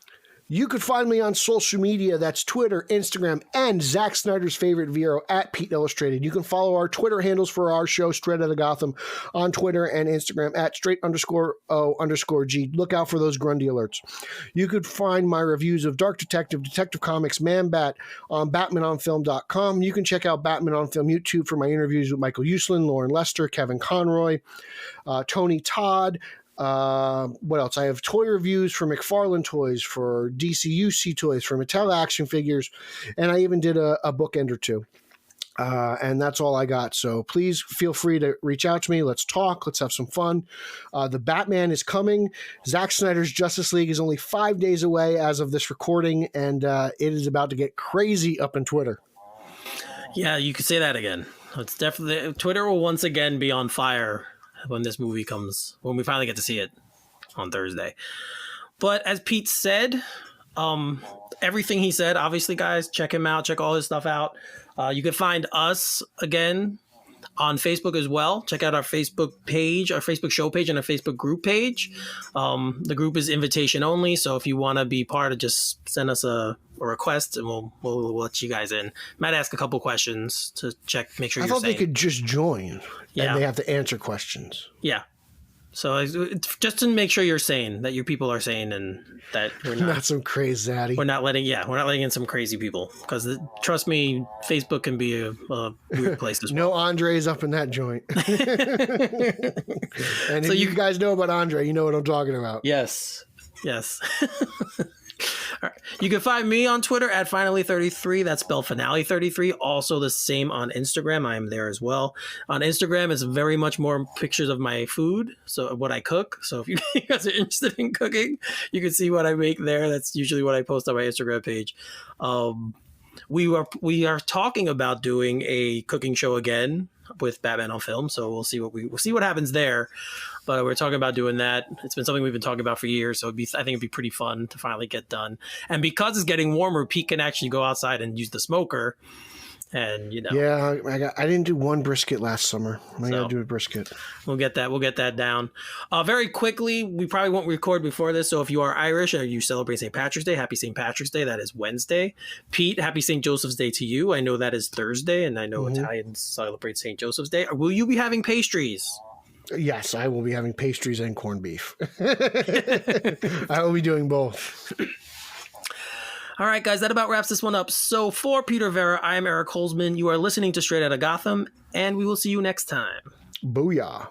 you could find me on social media. That's Twitter, Instagram, and Zack Snyder's favorite Vero at Pete Illustrated. You can follow our Twitter handles for our show, Straight Outta Gotham, on Twitter and Instagram at straight_O_G. Look out for those Grundy alerts. You could find my reviews of Dark Detective, Detective Comics, Man-Bat on BatmanOnFilm.com. You can check out Batman on Film YouTube for my interviews with Michael Uslan, Lauren Lester, Kevin Conroy, Tony Todd. What else? I have toy reviews for McFarlane Toys, for DCUC Toys, for Mattel Action Figures, and I even did a book end or two. And that's all I got. So please feel free to reach out to me. Let's talk. Let's have some fun. The Batman is coming. Zack Snyder's Justice League is only 5 days away as of this recording, and it is about to get crazy up in Twitter. Yeah, you could say that again. It's definitely Twitter will once again be on fire when this movie comes, when we finally get to see it on Thursday. But as Pete said, everything he said, obviously, guys, check him out, check all his stuff out. You can find us again on Facebook as well. Check out our Facebook page, our Facebook show page, and our Facebook group page. The group is invitation only, so if you want to be part of, just send us a request, and we'll let you guys in. Might ask a couple questions to check, make sure you're sane. I thought they could just join, and they have to answer questions. Yeah. So it's just to make sure you're sane, that your people are sane, and that we're not some crazy zaddy. We're not letting in some crazy people, because trust me, Facebook can be a weird place as well. No Andre's up in that joint. And so if you guys know about Andre, you know what I'm talking about. Yes. All right. You can find me on Twitter at Finally33. That's spelled Finale33. Also the same on Instagram. I am there as well. On Instagram, it's very much more pictures of my food, so what I cook. So if you guys are interested in cooking, you can see what I make there. That's usually what I post on my Instagram page. We are talking about doing a cooking show again with Batman on Film, so we'll see what happens there. But we're talking about doing that. It's been something we've been talking about for years, so I think it'd be pretty fun to finally get done. And because it's getting warmer, Pete can actually go outside and use the smoker. And yeah, I didn't do one brisket last summer. I gotta do a brisket. We'll get that down. Very quickly, we probably won't record before this, so if you are Irish or you celebrate St. Patrick's Day, happy St. Patrick's Day. That is Wednesday. Pete, happy St. Joseph's Day to you. I know that is Thursday, and I know Italians celebrate St. Joseph's Day. Will you be having pastries? Yes, I will be having pastries and corned beef. I will be doing both. All right, guys, that about wraps this one up. So for Peter Vera, I am Eric Holzman. You are listening to Straight Outta Gotham, and we will see you next time. Booyah.